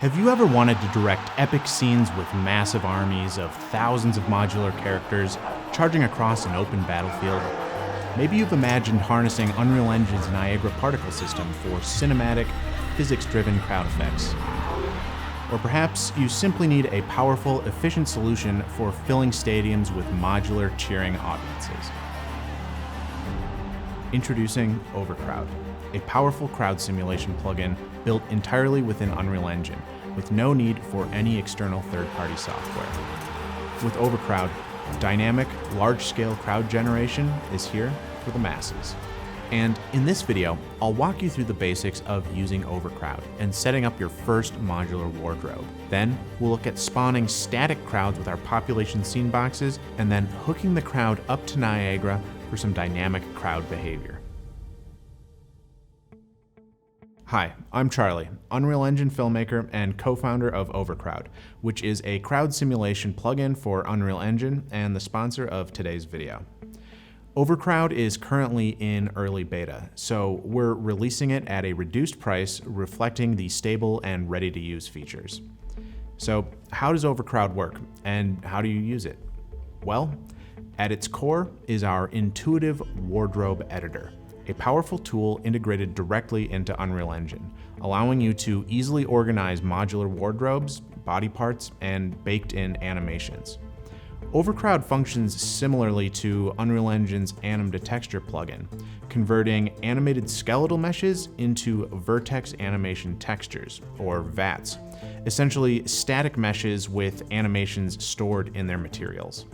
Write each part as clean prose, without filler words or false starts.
Have you ever wanted to direct epic scenes with massive armies of thousands of modular characters charging across an open battlefield? Maybe you've imagined harnessing Unreal Engine's Niagara particle system for cinematic, physics-driven crowd effects. Or perhaps you simply need a powerful, efficient solution for filling stadiums with modular cheering audiences. Introducing OverCrowd, a powerful crowd simulation plugin built entirely within Unreal Engine, with no need for any external third-party software. With OverCrowd, dynamic, large-scale crowd generation is here for the masses. And in this video, I'll walk you through the basics of using OverCrowd and setting up your first modular wardrobe. Then we'll look at spawning static crowds with our population scene boxes, and then hooking the crowd up to Niagara for some dynamic crowd behavior. Hi, I'm Charlie, Unreal Engine filmmaker and co-founder of OverCrowd, which is a crowd simulation plugin for Unreal Engine and the sponsor of today's video. OverCrowd is currently in early beta, so we're releasing it at a reduced price, reflecting the stable and ready-to-use features. So how does OverCrowd work, and how do you use it? Well, at its core is our intuitive wardrobe editor, a powerful tool integrated directly into Unreal Engine, allowing you to easily organize modular wardrobes, body parts, and baked-in animations. OverCrowd functions similarly to Unreal Engine's Animation Texture plugin, converting animated skeletal meshes into Vertex Animation Textures, or VATs, essentially static meshes with animations stored in their materials.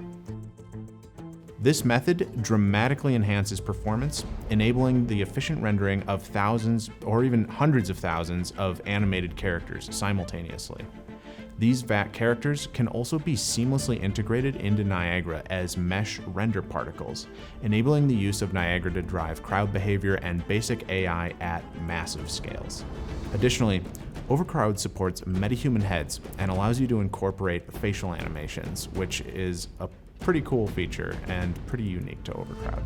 This method dramatically enhances performance, enabling the efficient rendering of thousands or even hundreds of thousands of animated characters simultaneously. These VAT characters can also be seamlessly integrated into Niagara as mesh render particles, enabling the use of Niagara to drive crowd behavior and basic AI at massive scales. Additionally, OverCrowd supports MetaHuman heads and allows you to incorporate facial animations, which is a pretty cool feature and pretty unique to OverCrowd.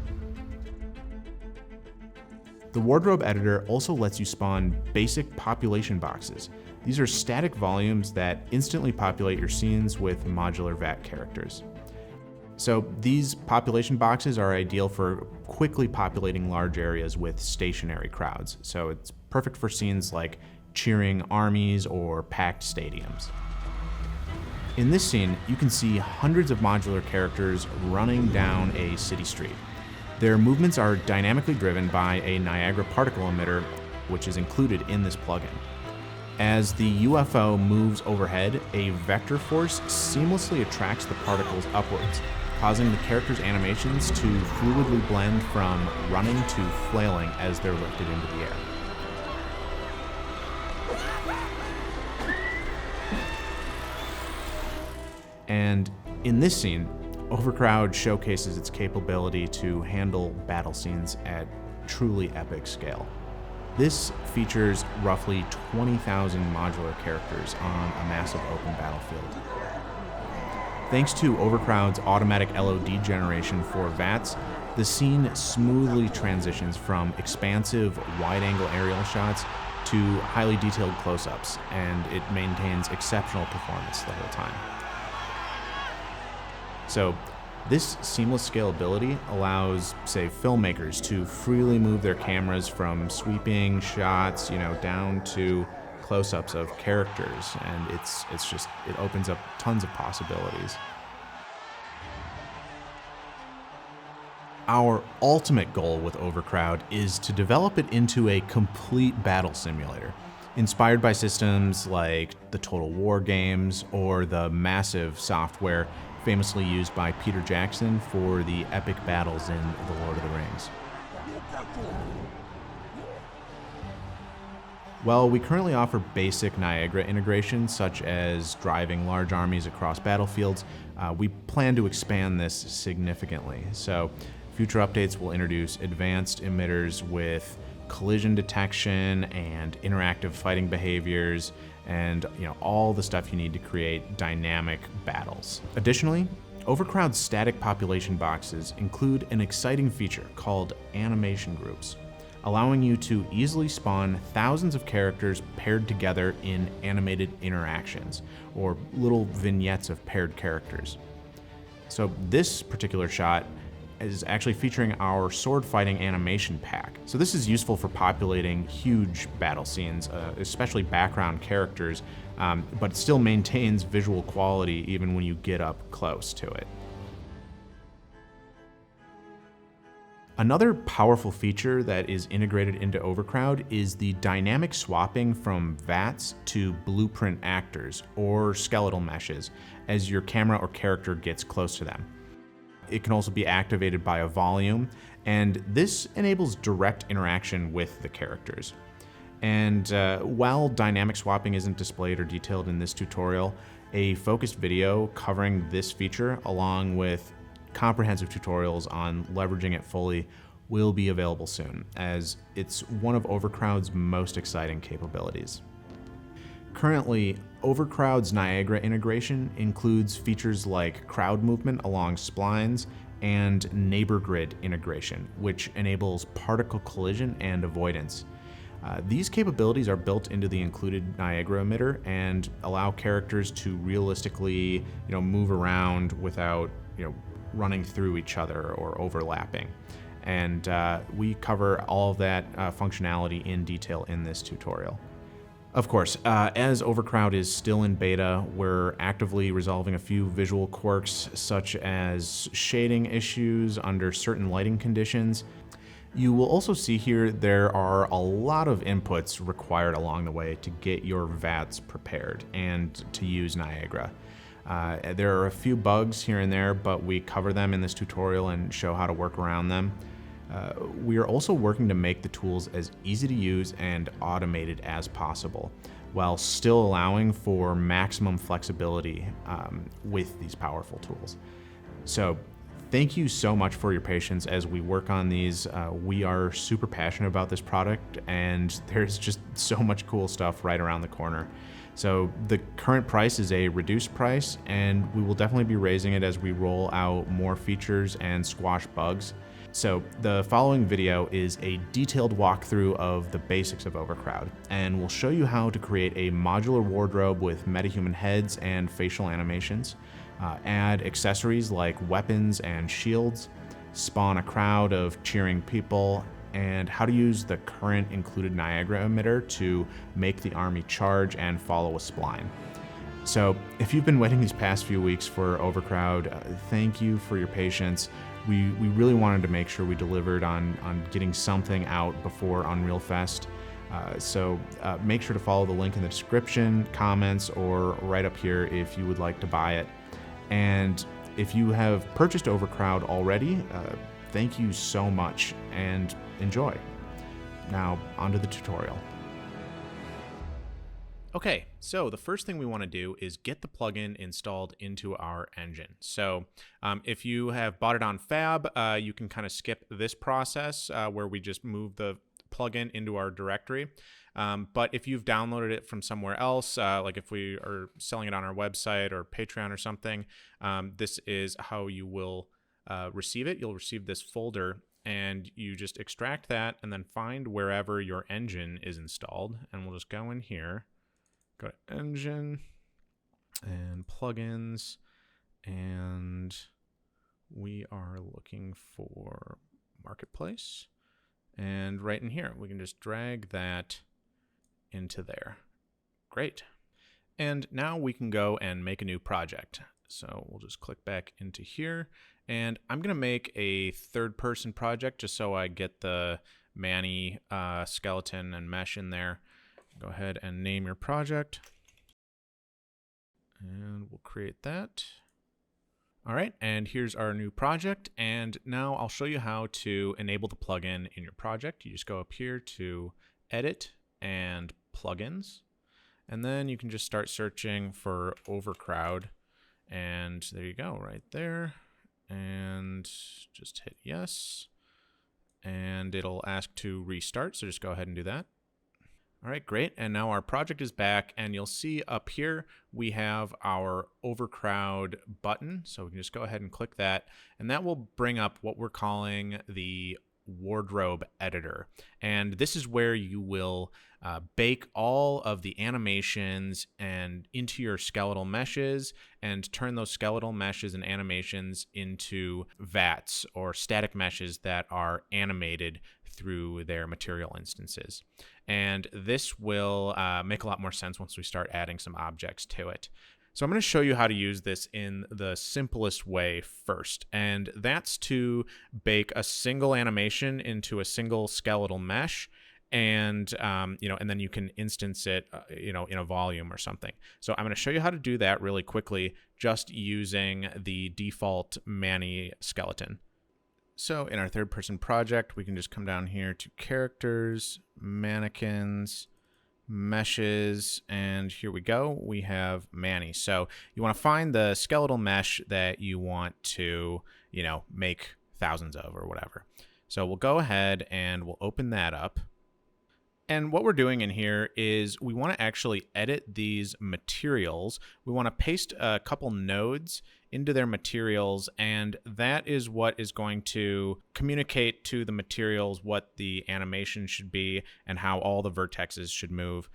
The wardrobe editor also lets you spawn basic population boxes. These are static volumes that instantly populate your scenes with modular VAT characters. So these population boxes are ideal for quickly populating large areas with stationary crowds. So it's perfect for scenes like cheering armies or packed stadiums. In this scene, you can see hundreds of modular characters running down a city street. Their movements are dynamically driven by a Niagara particle emitter, which is included in this plugin. As the UFO moves overhead, a vector force seamlessly attracts the particles upwards, causing the characters' animations to fluidly blend from running to flailing as they're lifted into the air. And in this scene, OverCrowd showcases its capability to handle battle scenes at truly epic scale. This features roughly 20,000 modular characters on a massive open battlefield. Thanks to OverCrowd's automatic LOD generation for VATs, the scene smoothly transitions from expansive wide-angle aerial shots to highly detailed close-ups, and it maintains exceptional performance the whole time. So this seamless scalability allows, say, filmmakers to freely move their cameras from sweeping shots, down to close-ups of characters, and it opens up tons of possibilities. Our ultimate goal with OverCrowd is to develop it into a complete battle simulator, inspired by systems like the Total War games or the massive software famously used by Peter Jackson for the epic battles in The Lord of the Rings. While we currently offer basic Niagara integrations, such as driving large armies across battlefields, we plan to expand this significantly. So future updates will introduce advanced emitters with collision detection and interactive fighting behaviors, and all the stuff you need to create dynamic battles. Additionally, OverCrowd's static population boxes include an exciting feature called animation groups. allowing you to easily spawn thousands of characters paired together in animated interactions, or little vignettes of paired characters. So this particular shot is actually featuring our sword fighting animation pack. So this is useful for populating huge battle scenes, especially background characters, but it still maintains visual quality even when you get up close to it. Another powerful feature that is integrated into OverCrowd is the dynamic swapping from VATs to blueprint actors or skeletal meshes as your camera or character gets close to them. It can also be activated by a volume, and this enables direct interaction with the characters. And while dynamic swapping isn't displayed or detailed in this tutorial, a focused video covering this feature, along with comprehensive tutorials on leveraging it fully, will be available soon, as it's one of OverCrowd's most exciting capabilities. Currently, OverCrowd's Niagara integration includes features like crowd movement along splines and neighbor grid integration, which enables particle collision and avoidance. These capabilities are built into the included Niagara emitter and allow characters to realistically, move around without, running through each other or overlapping. And we cover all of that functionality in detail in this tutorial. Of course, as OverCrowd is still in beta, we're actively resolving a few visual quirks, such as shading issues under certain lighting conditions. You will also see here there are a lot of inputs required along the way to get your VATs prepared and to use Niagara. There are a few bugs here and there, but we cover them in this tutorial and show how to work around them. We are also working to make the tools as easy to use and automated as possible, while still allowing for maximum flexibility with these powerful tools. So thank you so much for your patience as we work on these. We are super passionate about this product, and there's just so much cool stuff right around the corner. So the current price is a reduced price, and we will definitely be raising it as we roll out more features and squash bugs. So the following video is a detailed walkthrough of the basics of OverCrowd, and we'll show you how to create a modular wardrobe with MetaHuman heads and facial animations, add accessories like weapons and shields, spawn a crowd of cheering people, and how to use the current included Niagara emitter to make the army charge and follow a spline. So if you've been waiting these past few weeks for OverCrowd, thank you for your patience. We really wanted to make sure we delivered on getting something out before Unreal Fest. So make sure to follow the link in the description, comments, or right up here if you would like to buy it. And if you have purchased OverCrowd already, thank you so much and enjoy. Now, onto the tutorial. Okay, so the first thing we want to do is get the plugin installed into our engine. So if you have bought it on Fab, you can kind of skip this process where we just move the plugin into our directory. But if you've downloaded it from somewhere else, like if we are selling it on our website or Patreon or something, this is how you will receive it. You'll receive this folder, and you just extract that and then find wherever your engine is installed. And we'll just go in here. Go to Engine and Plugins, and we are looking for Marketplace. And right in here, we can just drag that into there. Great. And now we can go and make a new project. So we'll just click back into here, and I'm going to make a third-person project just so I get the Manny skeleton and mesh in there. Go ahead and name your project, and we'll create that. All right, and here's our new project, and now I'll show you how to enable the plugin in your project. You just go up here to Edit and Plugins, and then you can just start searching for OverCrowd, and there you go, right there, and just hit yes, and it'll ask to restart, so just go ahead and do that. All right, great. And now our project is back, and you'll see up here we have our OverCrowd button. So we can just go ahead and click that, and that will bring up what we're calling the wardrobe editor. And this is where you will bake all of the animations and into your skeletal meshes and turn those skeletal meshes and animations into VATs, or static meshes that are animated through their material instances. And this will make a lot more sense once we start adding some objects to it. So I'm going to show you how to use this in the simplest way first, and that's to bake a single animation into a single skeletal mesh, and and then you can instance it, in a volume or something. So I'm going to show you how to do that really quickly, just using the default Manny skeleton. So in our third-person project, we can just come down here to characters, mannequins, meshes, and here we go. We have Manny. So you want to find the skeletal mesh that you want to, make thousands of or whatever. So we'll go ahead and we'll open that up. And what we're doing in here is we want to actually edit these materials. We want to paste a couple nodes into their materials, and that is what is going to communicate to the materials what the animation should be and how all the vertexes should move.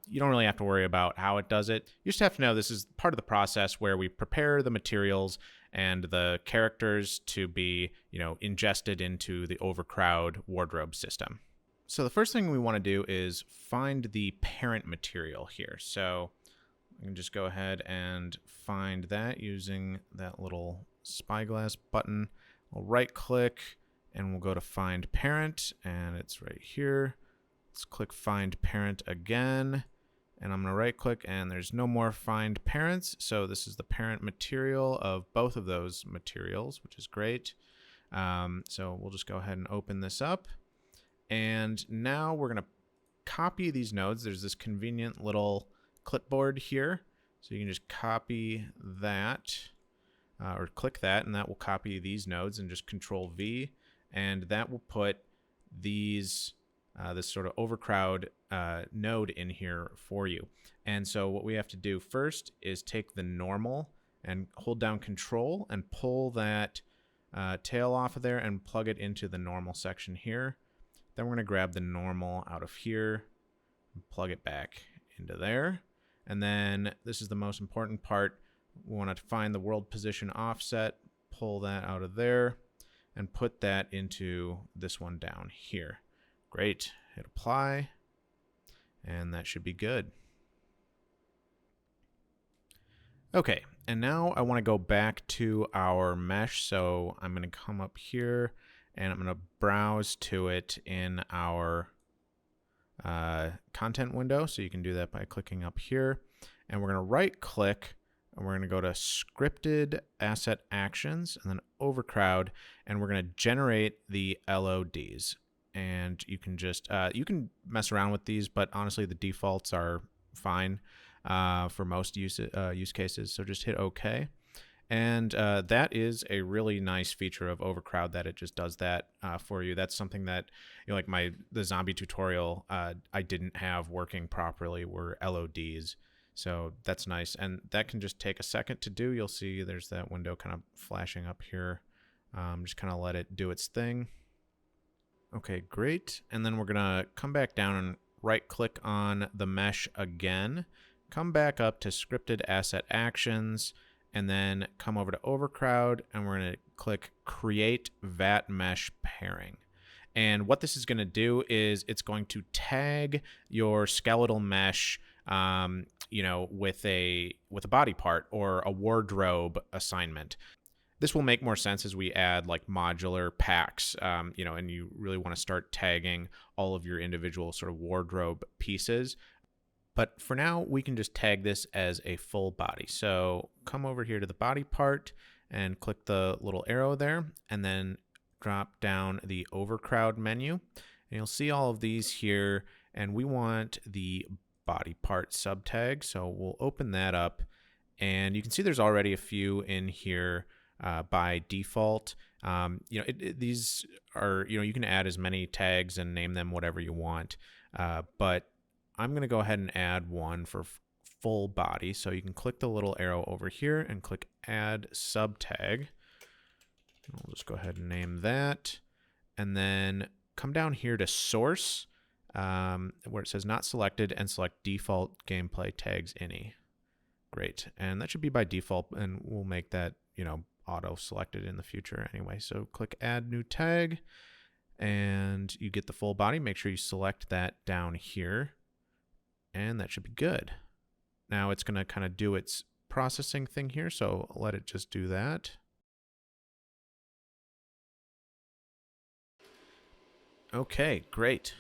You don't really have to worry about how it does it. You just have to know this is part of the process where we prepare the materials and the characters to be, ingested into the OverCrowd wardrobe system. So the first thing we want to do is find the parent material here. So we can just go ahead and find that using that little spyglass button. We'll right click and we'll go to find parent, and it's right here. Let's click find parent again, and I'm going to right click, and there's no more find parents. So this is the parent material of both of those materials, which is great. So we'll just go ahead and open this up. And now we're going to copy these nodes. There's this convenient little clipboard here. So you can just copy that or click that, and that will copy these nodes, and just Control V. And that will put these this sort of OverCrowd node in here for you. And so what we have to do first is take the normal and hold down Control and pull that tail off of there and plug it into the normal section here. Then we're going to grab the normal out of here and plug it back into there. And then this is the most important part. We want to find the world position offset, pull that out of there, and put that into this one down here. Great. Hit apply, and that should be good. Okay, and now I want to go back to our mesh. So I'm going to come up here, and I'm going to browse to it in our content window. So you can do that by clicking up here. And we're going to right click, and we're going to go to Scripted Asset Actions, and then OverCrowd, and we're going to generate the LODs. And you can just, you can mess around with these, but honestly the defaults are fine for most use cases. So just hit OK. And that is a really nice feature of OverCrowd, that it just does that for you. That's something that, like the zombie tutorial I didn't have working properly were LODs. So that's nice. And that can just take a second to do. You'll see there's that window kind of flashing up here. Just kind of let it do its thing. Okay, great. And then we're going to come back down and right click on the mesh again. Come back up to Scripted Asset Actions, and then come over to OverCrowd, and we're going to click Create VAT Mesh Pairing. And what this is going to do is it's going to tag your skeletal mesh, with a body part or a wardrobe assignment. This will make more sense as we add like modular packs, and you really want to start tagging all of your individual sort of wardrobe pieces. But for now, we can just tag this as a full body. So come over here to the body part and click the little arrow there, and then drop down the OverCrowd menu. And you'll see all of these here, and we want the body part subtag. So we'll open that up, and you can see there's already a few in here by default. These are, you can add as many tags and name them whatever you want. But I'm going to go ahead and add one for full body. So you can click the little arrow over here and click add subtag. I'll just go ahead and name that. and then come down here to source, where it says not selected, and select default gameplay tags any. Great, and that should be by default, and we'll make that, auto selected in the future anyway. So click add new tag, and you get the full body. Make sure you select that down here, and that should be good. Now it's going to kind of do its processing thing here, so let it just do that. Okay, great.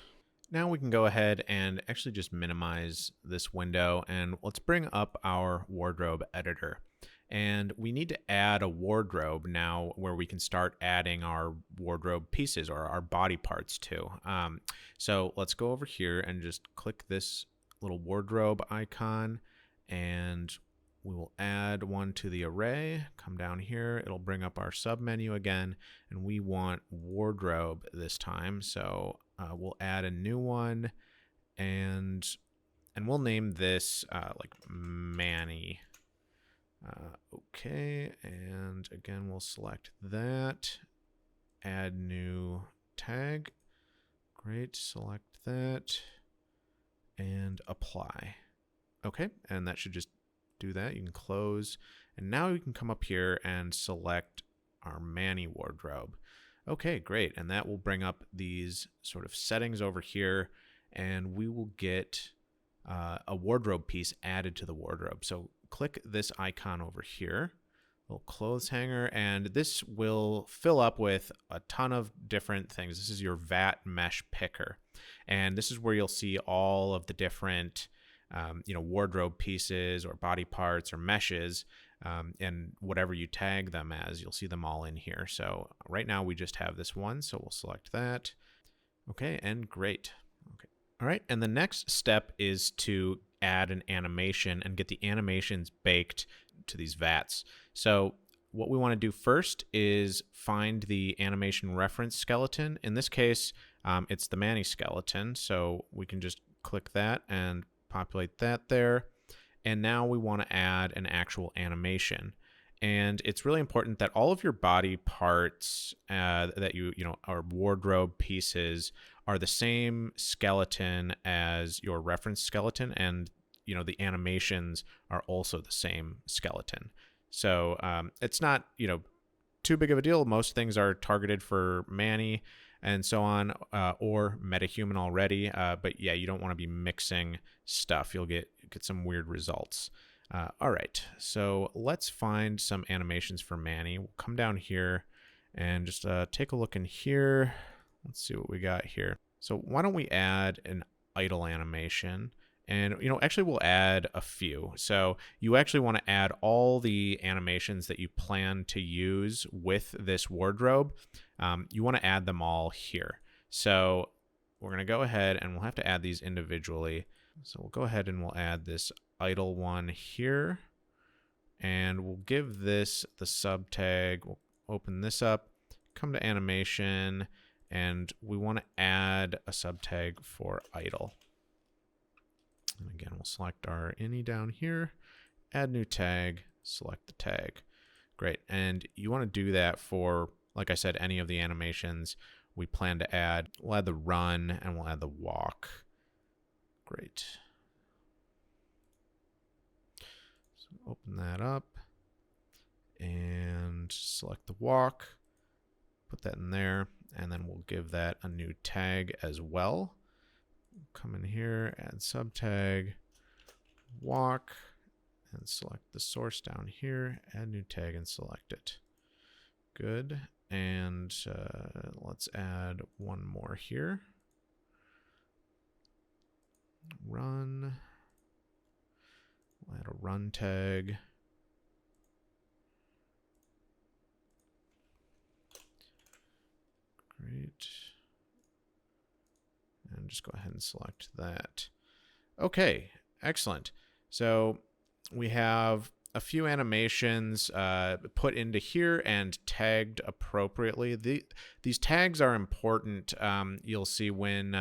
Now we can go ahead and actually just minimize this window, and let's bring up our wardrobe editor. And we need to add a wardrobe now where we can start adding our wardrobe pieces or our body parts to. So let's go over here and just click this little wardrobe icon, and we will add one to the array. Come down here, it'll bring up our sub menu again, and we want wardrobe this time. So we'll add a new one, and we'll name this like Manny. Okay, and again, we'll select that, add new tag. Great, select that, and apply. Okay, and that should just do that. You can close, and now you can come up here and select our Manny wardrobe. Okay, great, and that will bring up these sort of settings over here, and we will get a wardrobe piece added to the wardrobe. So click this icon over here, little clothes hanger, and this will fill up with a ton of different things. This is your VAT mesh picker, and this is where you'll see all of the different wardrobe pieces or body parts or meshes, and whatever you tag them as, you'll see them all in here. So right now we just have this one, so we'll select that. Okay, and great. Okay. All right, and the next step is to add an animation and get the animations baked to these VATs. So what we want to do first is find the animation reference skeleton. In this case, it's the Manny skeleton, so we can just click that and populate that there. And now we want to add an actual animation. And it's really important that all of your body parts that are wardrobe pieces are the same skeleton as your reference skeleton, and the animations are also the same skeleton. So it's not too big of a deal. Most things are targeted for Manny and so on, or MetaHuman already. But yeah, you don't want to be mixing stuff. You'll get some weird results. All right, so let's find some animations for Manny. We'll come down here and just take a look in here. Let's see what we got here. So why don't we add an idle animation? And, actually we'll add a few. So you actually want to add all the animations that you plan to use with this wardrobe. You want to add them all here. So we're going to go ahead and we'll have to add these individually. So we'll go ahead and we'll add this idle one here, and we'll give this the sub tag. We'll open this up, come to animation, and we want to add a sub tag for idle. And again, we'll select our any down here, add new tag, select the tag. Great, and you want to do that for, like I said, any of the animations we plan to add. We'll add the run and we'll add the walk. Great. So open that up and select the walk, put that in there, and then we'll give that a new tag as well. Come in here, add sub tag, walk, and select the source down here, add new tag and select it. Good, and let's add one more here. Run. We'll add a run tag. Great. And just go ahead and select that. Okay, excellent. So we have a few animations put into here and tagged appropriately. These tags are important, you'll see, when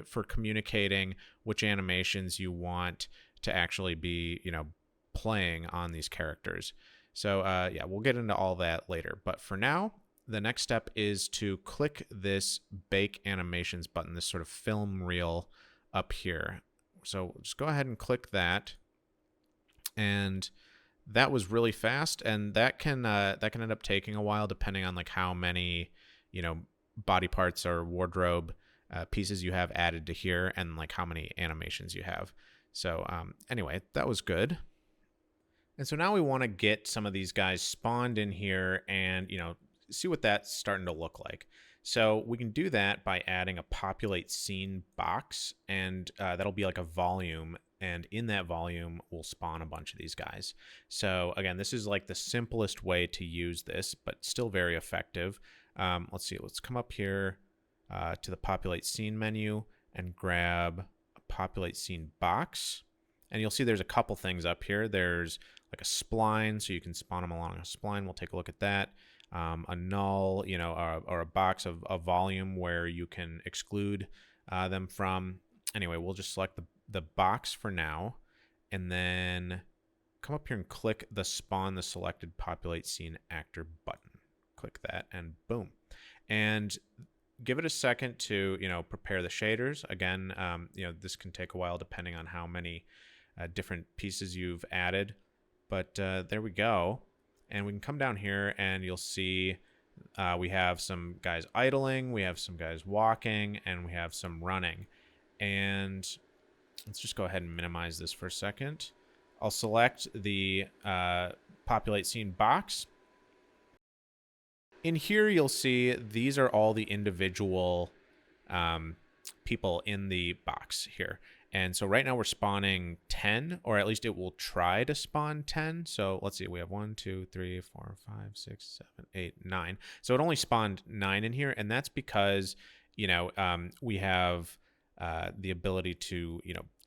for communicating which animations you want to actually be, playing on these characters. So yeah, we'll get into all that later. But for now, the next step is to click this Bake Animations button, this sort of film reel up here. So just go ahead and click that, and that was really fast, and that can end up taking a while depending on like how many body parts or wardrobe pieces you have added to here, and like how many animations you have. So anyway, that was good. And so now we want to get some of these guys spawned in here and see what that's starting to look like. So we can do that by adding a populate scene box, and that'll be like a volume, and in that volume we'll spawn a bunch of these guys. So again, this is like the simplest way to use this, but still very effective. Let's see, let's come up here to the populate scene menu and grab a populate scene box, and you'll see there's a couple things up here. There's like a spline, so you can spawn them along a spline. We'll take a look at that. A null, or a box of a volume where you can exclude them from. Anyway, we'll just select the box for now, and then come up here and click the spawn the selected populate scene actor button. Click that, and boom. And give it a second to prepare the shaders. Again, this can take a while depending on how many different pieces you've added. But there we go. And we can come down here and you'll see we have some guys idling, we have some guys walking, and we have some running. And let's just go ahead and minimize this for a second. I'll select the populate scene box. In here, you'll see these are all the individual people in the box here. And so right now we're spawning 10, or at least it will try to spawn 10. So let's see, we have 1, 2, 3, 4, 5, 6, 7, 8, 9. So it only spawned 9 in here, and that's because we have the ability to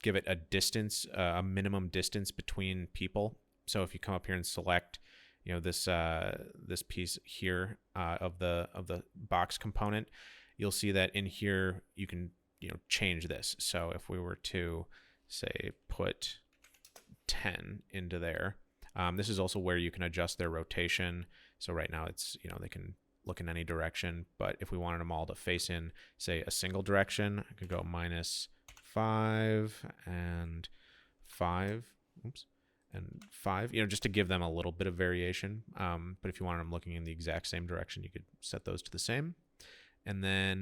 give it a distance, a minimum distance between people. So if you come up here and select this piece here of the box component, you'll see that in here you can change this. So if we were to say put 10 into there, this is also where you can adjust their rotation. So right now it's they can look in any direction, but if we wanted them all to face in say a single direction, I could go -5 and 5. Oops. And 5, just to give them a little bit of variation. But if you wanted them looking in the exact same direction, you could set those to the same. And then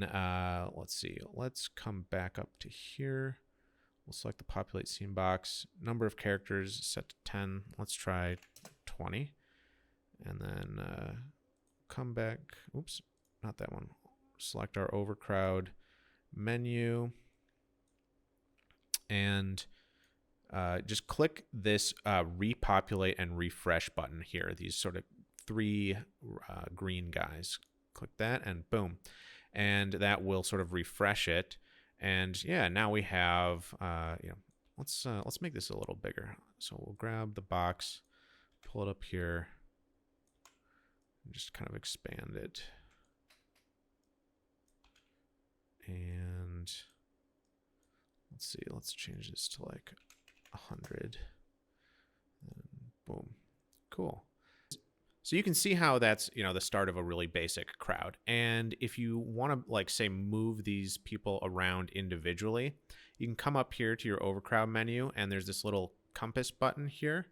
let's see, let's come back up to here. We'll select the populate scene box. Number of characters set to 10. Let's try 20. And then come back. Oops, not that one. Select our OverCrowd menu. And just click this repopulate and refresh button here. These sort of 3 green guys. Click that, and boom. And that will sort of refresh it. And yeah, now we have, let's make this a little bigger. So we'll grab the box, pull it up here, and just kind of expand it. And let's see, let's change this to like 100. And boom. Cool. So you can see how that's, the start of a really basic crowd. And if you want to, like, say, move these people around individually, you can come up here to your OverCrowd menu, and there's this little compass button here.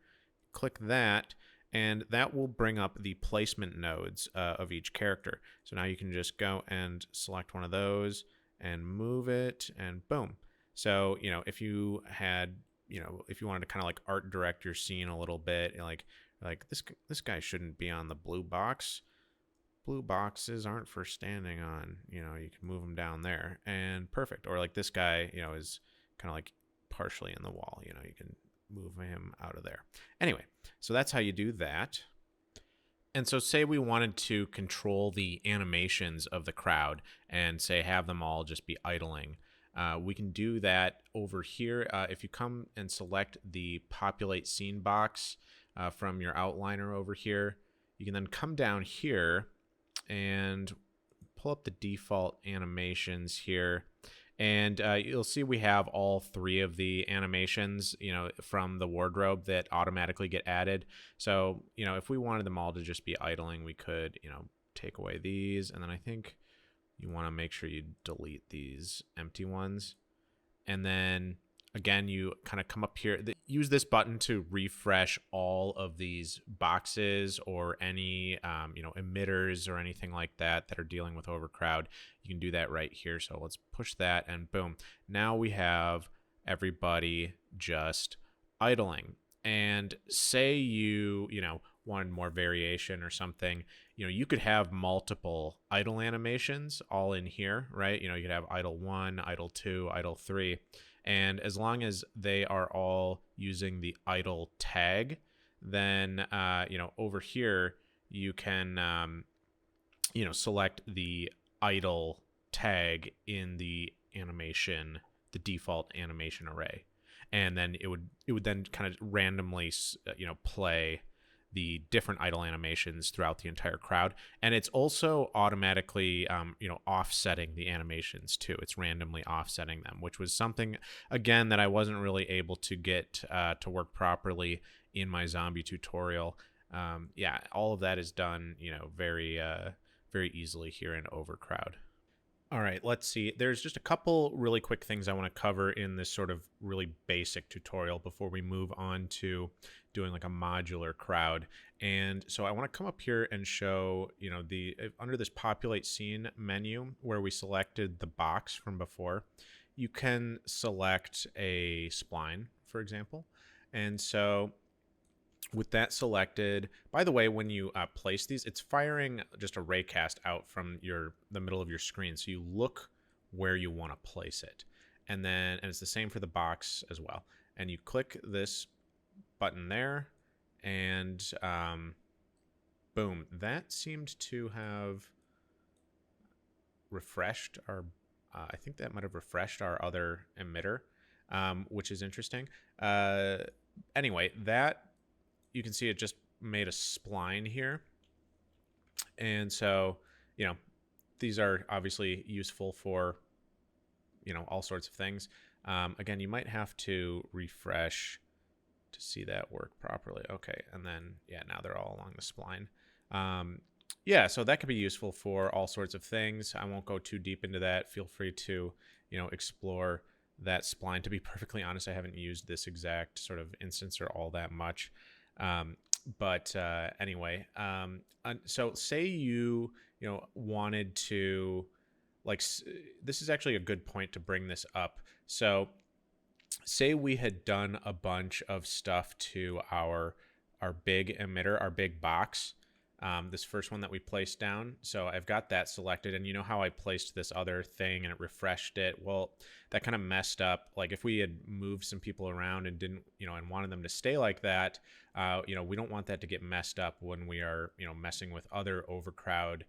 Click that, and that will bring up the placement nodes of each character. So now you can just go and select one of those and move it, and boom. So, if you had, if you wanted to kind of like art direct your scene a little bit, like this guy shouldn't be on the blue box. Blue boxes aren't for standing on. You can move them down there, and perfect. Or like this guy, is kind of like partially in the wall. You can move him out of there. Anyway, so that's how you do that. And so say we wanted to control the animations of the crowd and say have them all just be idling. We can do that over here. If you come and select the populate scene box from your outliner over here, you can then come down here and pull up the default animations here. And you'll see we have all 3 of the animations, from the wardrobe that automatically get added. So, if we wanted them all to just be idling, we could, take away these, and then I think you want to make sure you delete these empty ones. And then again, you kind of come up here, use this button to refresh all of these boxes or any emitters or anything like that that are dealing with overcrowd. You can do that right here. So let's push that, and boom. Now we have everybody just idling. And say you wanted more variation or something, you could have multiple idle animations all in here, right? You could have idle 1, idle 2, idle 3. And as long as they are all using the idle tag, then, over here, you can, select the idle tag in the animation, the default animation array. And then it would then kind of randomly, play the different idle animations throughout the entire crowd. And it's also automatically, offsetting the animations too. It's randomly offsetting them, which was something, again, that I wasn't really able to get to work properly in my zombie tutorial. All of that is done, very, very easily here in OverCrowd. All right, let's see. There's just a couple really quick things I want to cover in this sort of really basic tutorial before we move on to doing like a modular crowd. And so I want to come up here and show, under this Populate Scene menu where we selected the box from before, you can select a spline, for example. And so with that selected, by the way, when you place these, it's firing just a raycast out from the middle of your screen. So you look where you want to place it. And it's the same for the box as well. And you click this button there, and boom, that seemed to have refreshed our, I think that might have refreshed our other emitter, which is interesting. Anyway, that, you can see it just made a spline here. And so, these are obviously useful for, all sorts of things. Again, you might have to refresh to see that work properly. Okay, and then, now they're all along the spline. So that could be useful for all sorts of things. I won't go too deep into that. Feel free to, explore that spline. To be perfectly honest, I haven't used this exact sort of instance or all that much. Anyway, so say you wanted to, like, this is actually a good point to bring this up. So say we had done a bunch of stuff to our big emitter, our big box, this first one that we placed down. So I've got that selected, and you know how I placed this other thing and it refreshed it? Well, that kind of messed up. Like if we had moved some people around and didn't, and wanted them to stay like that, we don't want that to get messed up when we are, messing with other overcrowd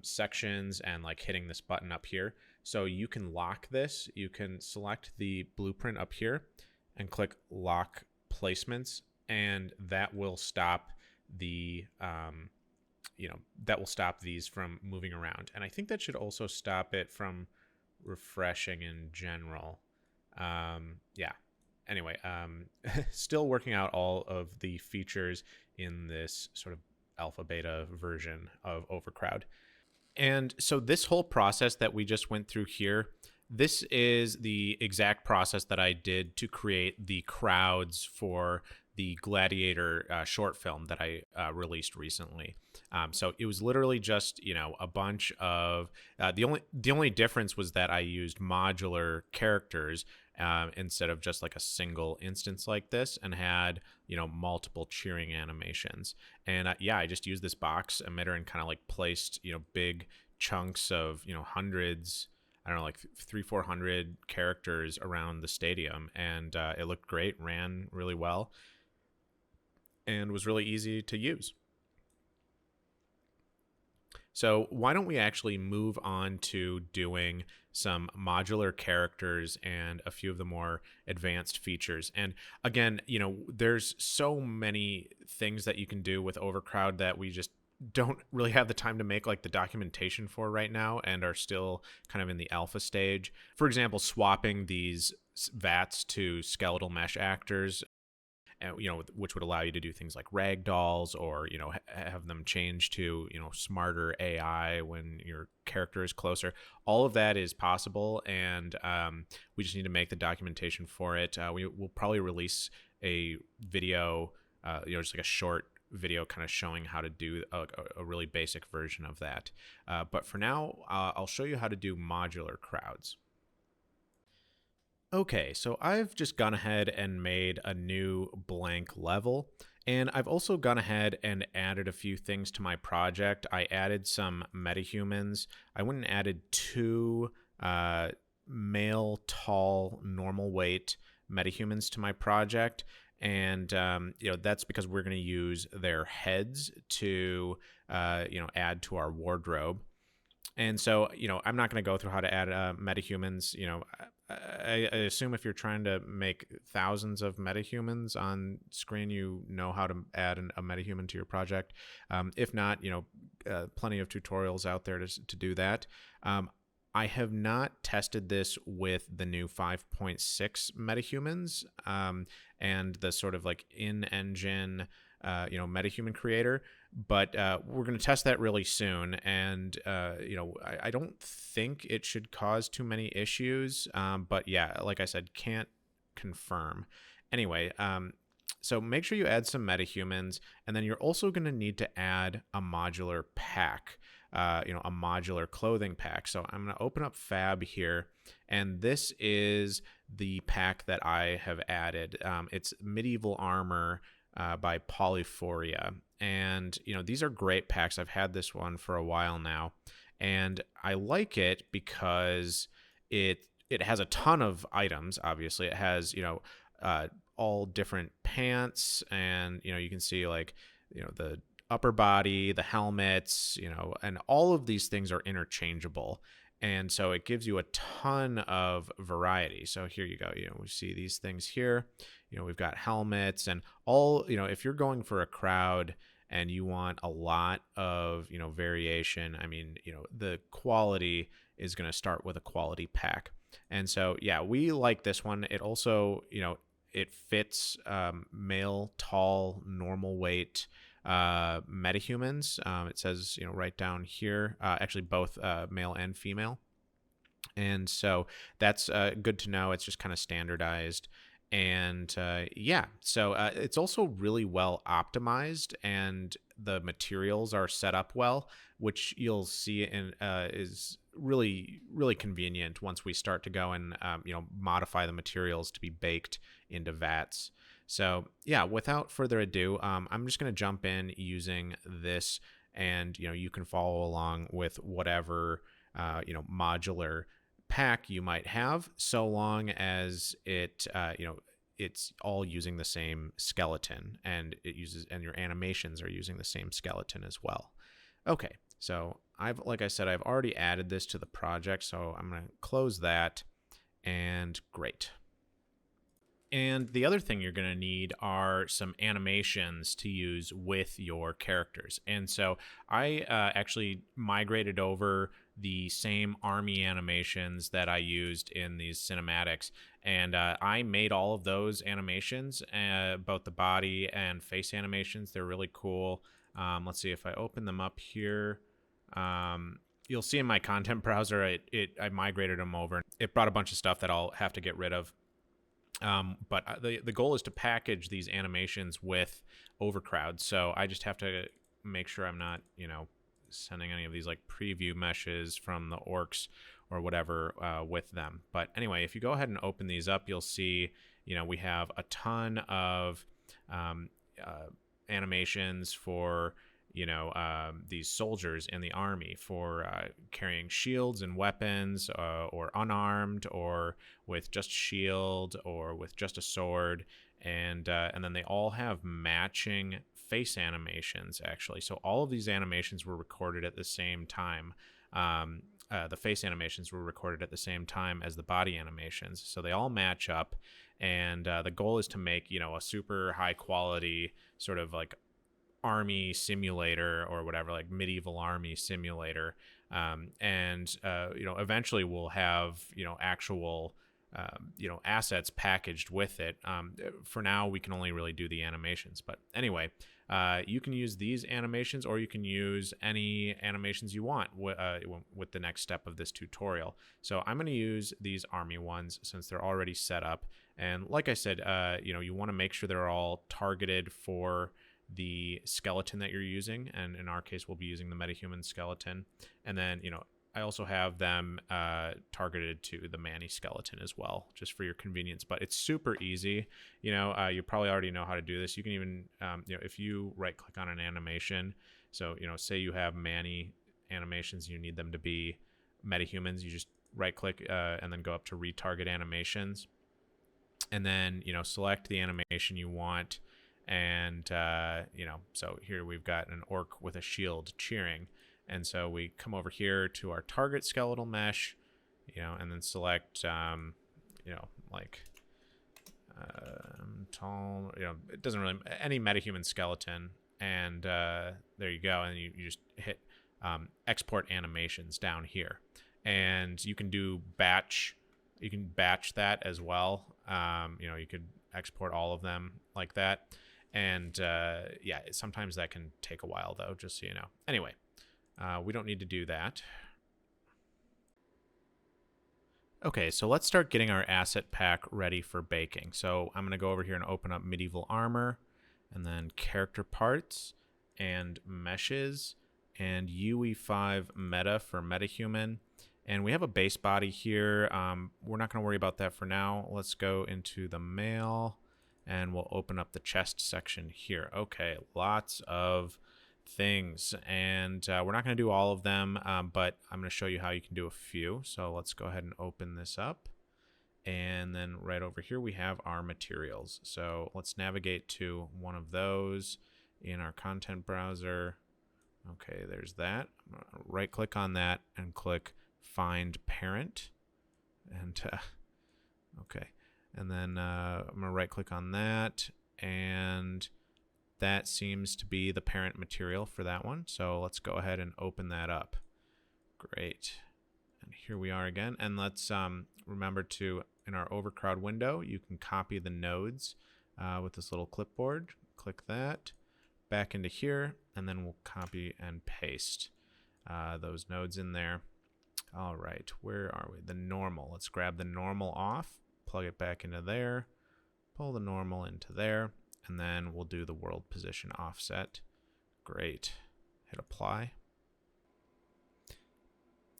sections and like hitting this button up here. So you can lock this. You can select the blueprint up here and click lock placements, and that will stop the that will stop these from moving around. And I think that should also stop it from refreshing in general. Anyway, still working out all of the features in this sort of alpha beta version of OverCrowd. And so this whole process that we just went through here, this is the exact process that I did to create the crowds for the Gladiator short film that I released recently. So it was literally just, a bunch of, the only difference was that I used modular characters instead of just like a single instance like this, and had, multiple cheering animations. And I just used this box emitter and kind of like placed, big chunks of, hundreds, I don't know, like 300-400 characters around the stadium. And it looked great, ran really well, and was really easy to use. So why don't we actually move on to doing some modular characters and a few of the more advanced features. And again, there's so many things that you can do with OverCrowd that we just don't really have the time to make like the documentation for right now, and are still kind of in the alpha stage. For example, swapping these VATs to skeletal mesh actors. which would allow you to do things like rag dolls, or have them change to smarter AI when your character is closer. All of that is possible, and we just need to make the documentation for it. We will probably release a video, just like a short video kind of showing how to do a really basic version of that. But for now, I'll show you how to do modular crowds. Okay, so I've just gone ahead and made a new blank level, and I've also gone ahead and added a few things to my project. I added some MetaHumans. I went and added two male, tall, normal weight MetaHumans to my project, and that's because we're going to use their heads to add to our wardrobe. And so, I'm not going to go through how to add MetaHumans. I assume if you're trying to make thousands of MetaHumans on screen, you know how to add a MetaHuman to your project. If not, plenty of tutorials out there to do that. I have not tested this with the new 5.6 MetaHumans and the sort of like in-engine MetaHuman creator, but we're going to test that really soon, and I don't think it should cause too many issues, but yeah, like I said, can't confirm. Anyway, so make sure you add some MetaHumans, and then you're also going to need to add a modular pack, a modular clothing pack. So I'm going to open up Fab here, and this is the pack that I have added. It's Medieval Armor by Polyphoria, and these are great packs. I've had this one for a while now, and I like it because it has a ton of items. Obviously, it has all different pants, and you can see like the upper body, the helmets, and all of these things are interchangeable. And so it gives you a ton of variety. So here you go. We see these things here. We've got helmets and all, if you're going for a crowd and you want a lot of, variation, I mean, the quality is going to start with a quality pack. And so, yeah, we like this one. It also, it fits male, tall, normal weight MetaHumans. It says, right down here, actually both male and female. And so that's good to know. It's just kind of standardized. And so it's also really well optimized, and the materials are set up well, which you'll see is really, really convenient once we start to go and modify the materials to be baked into VATs. So yeah, without further ado, I'm just going to jump in using this, and you can follow along with whatever modular pack you might have, so long as it it's all using the same skeleton, and your animations are using the same skeleton as well. Okay, so like I said, I've already added this to the project, so I'm going to close that, and great. And the other thing you're going to need are some animations to use with your characters. And so I actually migrated over the same army animations that I used in these cinematics. And I made all of those animations, both the body and face animations. They're really cool. Let's see if I open them up here. You'll see in my content browser, I migrated them over. It brought a bunch of stuff that I'll have to get rid of. But the goal is to package these animations with OverCrowd. So I just have to make sure I'm not, sending any of these like preview meshes from the orcs or whatever with them. But anyway, if you go ahead and open these up, you'll see, we have a ton of animations for these soldiers in the army for carrying shields and weapons, or unarmed, or with just shield, or with just a sword, and then they all have matching face animations, actually. So all of these animations were recorded at the same time. The face animations were recorded at the same time as the body animations, so they all match up, and the goal is to make a super high quality sort of like army simulator, or whatever, like medieval army simulator, and eventually we'll have actual assets packaged with it. For now, we can only really do the animations. But anyway, you can use these animations, or you can use any animations you want with the next step of this tutorial. So I'm going to use these army ones since they're already set up. And like I said, you want to make sure they're all targeted for the skeleton that you're using. And in our case, we'll be using the MetaHuman skeleton. And then, I also have them targeted to the Manny skeleton as well, just for your convenience. But it's super easy. You probably already know how to do this. You can even, if you right-click on an animation, so, say you have Manny animations, you need them to be MetaHumans, you just right-click and then go up to Retarget Animations. And then, select the animation you want. And, so here we've got an orc with a shield cheering. And so we come over here to our target skeletal mesh, and then select, like tall, it doesn't really, any MetaHuman skeleton. And there you go. And you just hit export animations down here. And you can do batch. You can batch that as well. You could export all of them like that. And sometimes that can take a while, though, just so you know. Anyway. We don't need to do that. Okay, so let's start getting our asset pack ready for baking. So I'm going to go over here and open up Medieval Armor, and then Character Parts, and Meshes, and UE5 Meta for MetaHuman. And we have a base body here. We're not going to worry about that for now. Let's go into the Mail, and we'll open up the chest section here. Okay, lots of things, and we're not going to do all of them, but I'm going to show you how you can do a few. So let's go ahead and open this up, and then right over here we have our materials. So let's navigate to one of those in our content browser. Okay, there's that. I'm going to right click on that and click Find Parent, and okay, and then I'm going to right click on that, and that seems to be the parent material for that one. So let's go ahead and open that up. Great. And here we are again. And let's remember to, in our OverCrowd window, you can copy the nodes with this little clipboard. Click that back into here, and then we'll copy and paste those nodes in there. All right, where are we? The normal. Let's grab the normal off, plug it back into there, pull the normal into there. And then we'll do the world position offset. Great. Hit apply.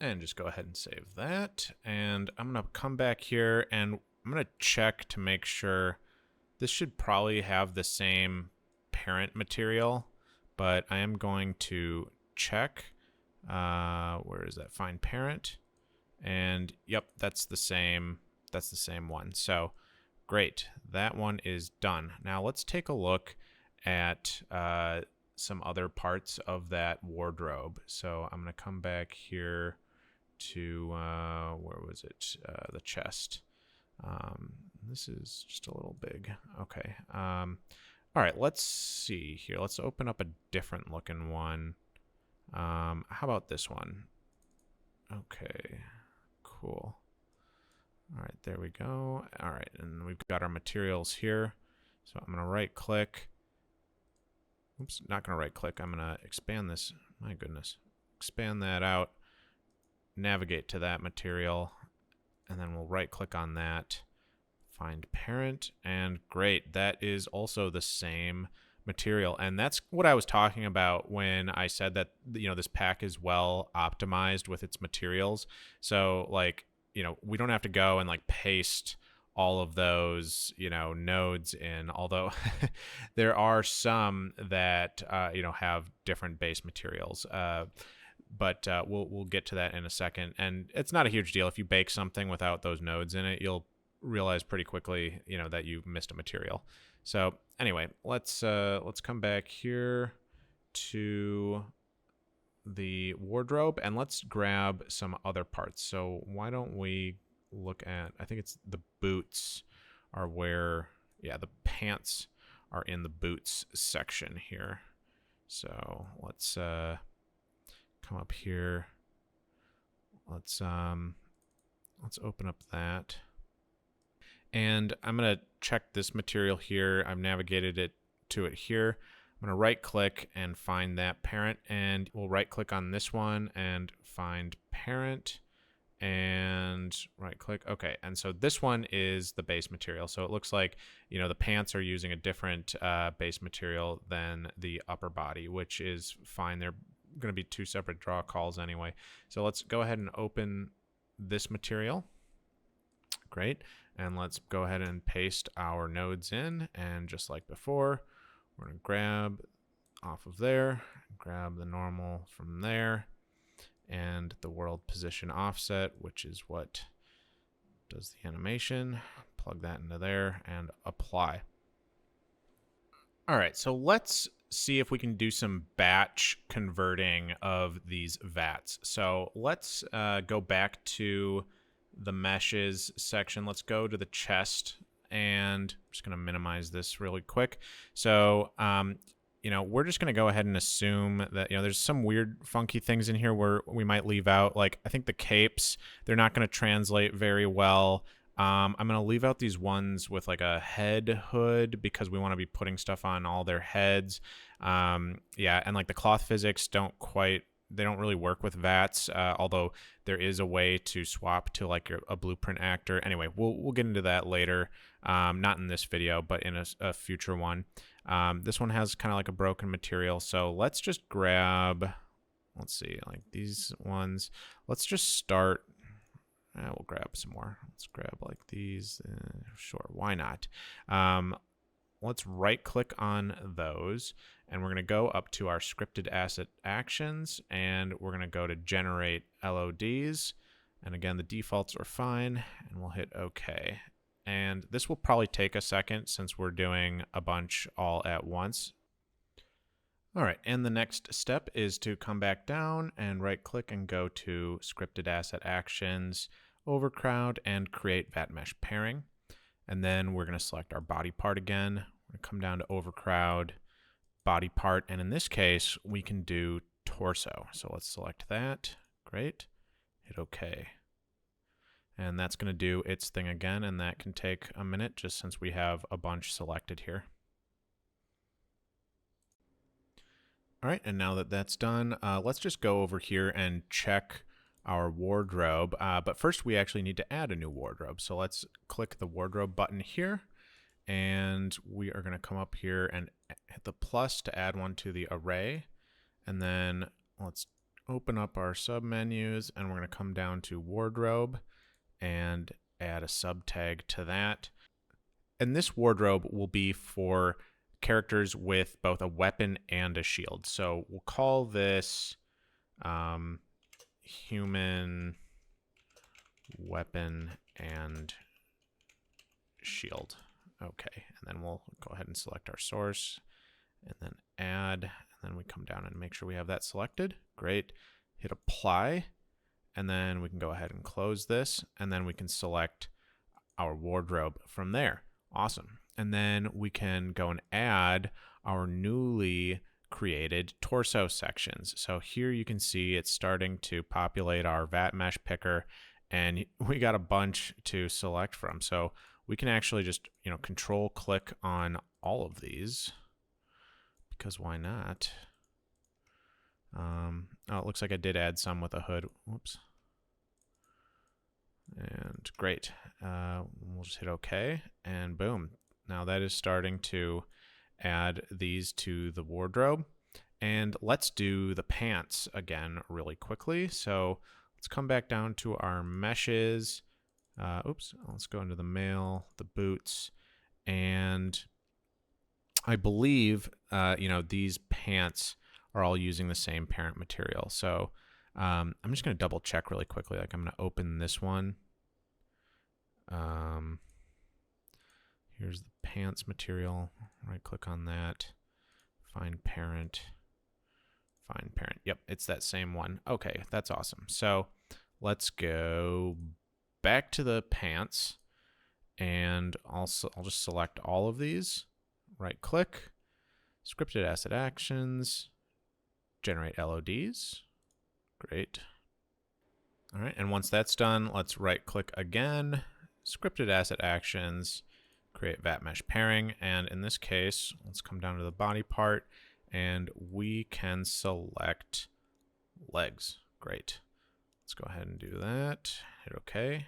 And just go ahead and save that. And I'm going to come back here and I'm going to check to make sure this should probably have the same parent material, but I am going to check. Where is that? Find parent. And yep, that's the same one. So great, that one is done. Now let's take a look at some other parts of that wardrobe. So I'm going to come back here to, where was it? The chest. This is just a little big. Okay. All right, let's see here. Let's open up a different looking one. How about this one? Okay, cool. All right, there we go. All right, and we've got our materials here. So I'm going to right click. Oops, not going to right click. I'm going to expand this. My goodness. Expand that out. Navigate to that material. And then we'll right click on that. Find parent. And great. That is also the same material. And that's what I was talking about when I said that, this pack is well optimized with its materials. So like, we don't have to go and like paste all of those, nodes in, although there are some that, have different base materials. But we'll get to that in a second. And it's not a huge deal. If you bake something without those nodes in it, you'll realize pretty quickly, that you missed a material. So anyway, let's come back here to the wardrobe and let's grab some other parts. So why don't we look at, I think it's the boots are where, yeah, the pants are in the boots section here. So let's come up here. Let's open up that. And I'm going to check this material here. I've navigated it to it here. I'm going to right click and find that parent, and we'll right click on this one and find parent and right click. Okay. And so this one is the base material. So it looks like, you know, the pants are using a different base material than the upper body, which is fine. They're going to be two separate draw calls anyway. So let's go ahead and open this material. Great. And let's go ahead and paste our nodes in. And just like before, we're going to grab off of there, grab the normal from there, and the world position offset, which is what does the animation. Plug that into there and apply. All right, so let's see if we can do some batch converting of these VATs. So let's go back to the meshes section. Let's go to the chest, and I'm just going to minimize this really quick. So, you know, we're just going to go ahead and assume that, you know, there's some weird funky things in here where we might leave out. Like, I think the capes, they're not going to translate very well. I'm going to leave out these ones with like a head hood because we want to be putting stuff on all their heads. Yeah, and like the cloth physics they don't really work with VATs, although there is a way to swap to like a blueprint actor. Anyway, we'll get into that later, not in this video, but in a future one. This one has kind of like a broken material, so let's just grab, let's see, like these ones. Let's just start. We'll grab some more. Let's grab like these. Sure, why not? Let's right click on those, and we're going to go up to our scripted asset actions, and we're going to go to generate LODs. And again, the defaults are fine, and we'll hit OK. And this will probably take a second since we're doing a bunch all at once. All right, and the next step is to come back down and right click and go to scripted asset actions, OverCrowd, and create VAT mesh pairing. And then we're going to select our body part again. We're going to come down to OverCrowd, body part, and in this case, we can do torso. So let's select that. Great. Hit OK. And that's going to do its thing again, and that can take a minute just since we have a bunch selected here. All right, and now that that's done, let's just go over here and check our wardrobe. But first, we actually need to add a new wardrobe. So let's click the wardrobe button here, and we are going to come up here and hit the plus to add one to the array. And then let's open up our submenus, and we're going to come down to wardrobe and add a sub tag to that. And this wardrobe will be for characters with both a weapon and a shield. So we'll call this human weapon and shield. Okay, and then we'll go ahead and select our source and then add, and then we come down and make sure we have that selected. Great. Hit apply, and then we can go ahead and close this, and then we can select our wardrobe from there. Awesome. And then we can go and add our newly created torso sections. So here you can see it's starting to populate our VAT mesh picker, and we got a bunch to select from. So we can actually just, you know, control click on all of these, because why not? Oh, it looks like I did add some with a hood. Whoops. And great. We'll just hit OK, and boom. Now that is starting to add these to the wardrobe. And let's do the pants again really quickly. So let's come back down to our meshes. Oops, let's go into the male, the boots, and I believe, you know, these pants are all using the same parent material. So I'm just going to double check really quickly. Like I'm going to open this one. Here's the pants material. Right click on that. Find parent. Find parent. Yep, it's that same one. Okay, that's awesome. So let's go back to the pants, and also I'll just select all of these. Right click, scripted asset actions, generate LODs. Great. All right, and once that's done, let's right click again scripted asset actions, create VAT mesh pairing, and in this case, let's come down to the body part, and we can select legs. Great. Let's go ahead and do that. Hit OK.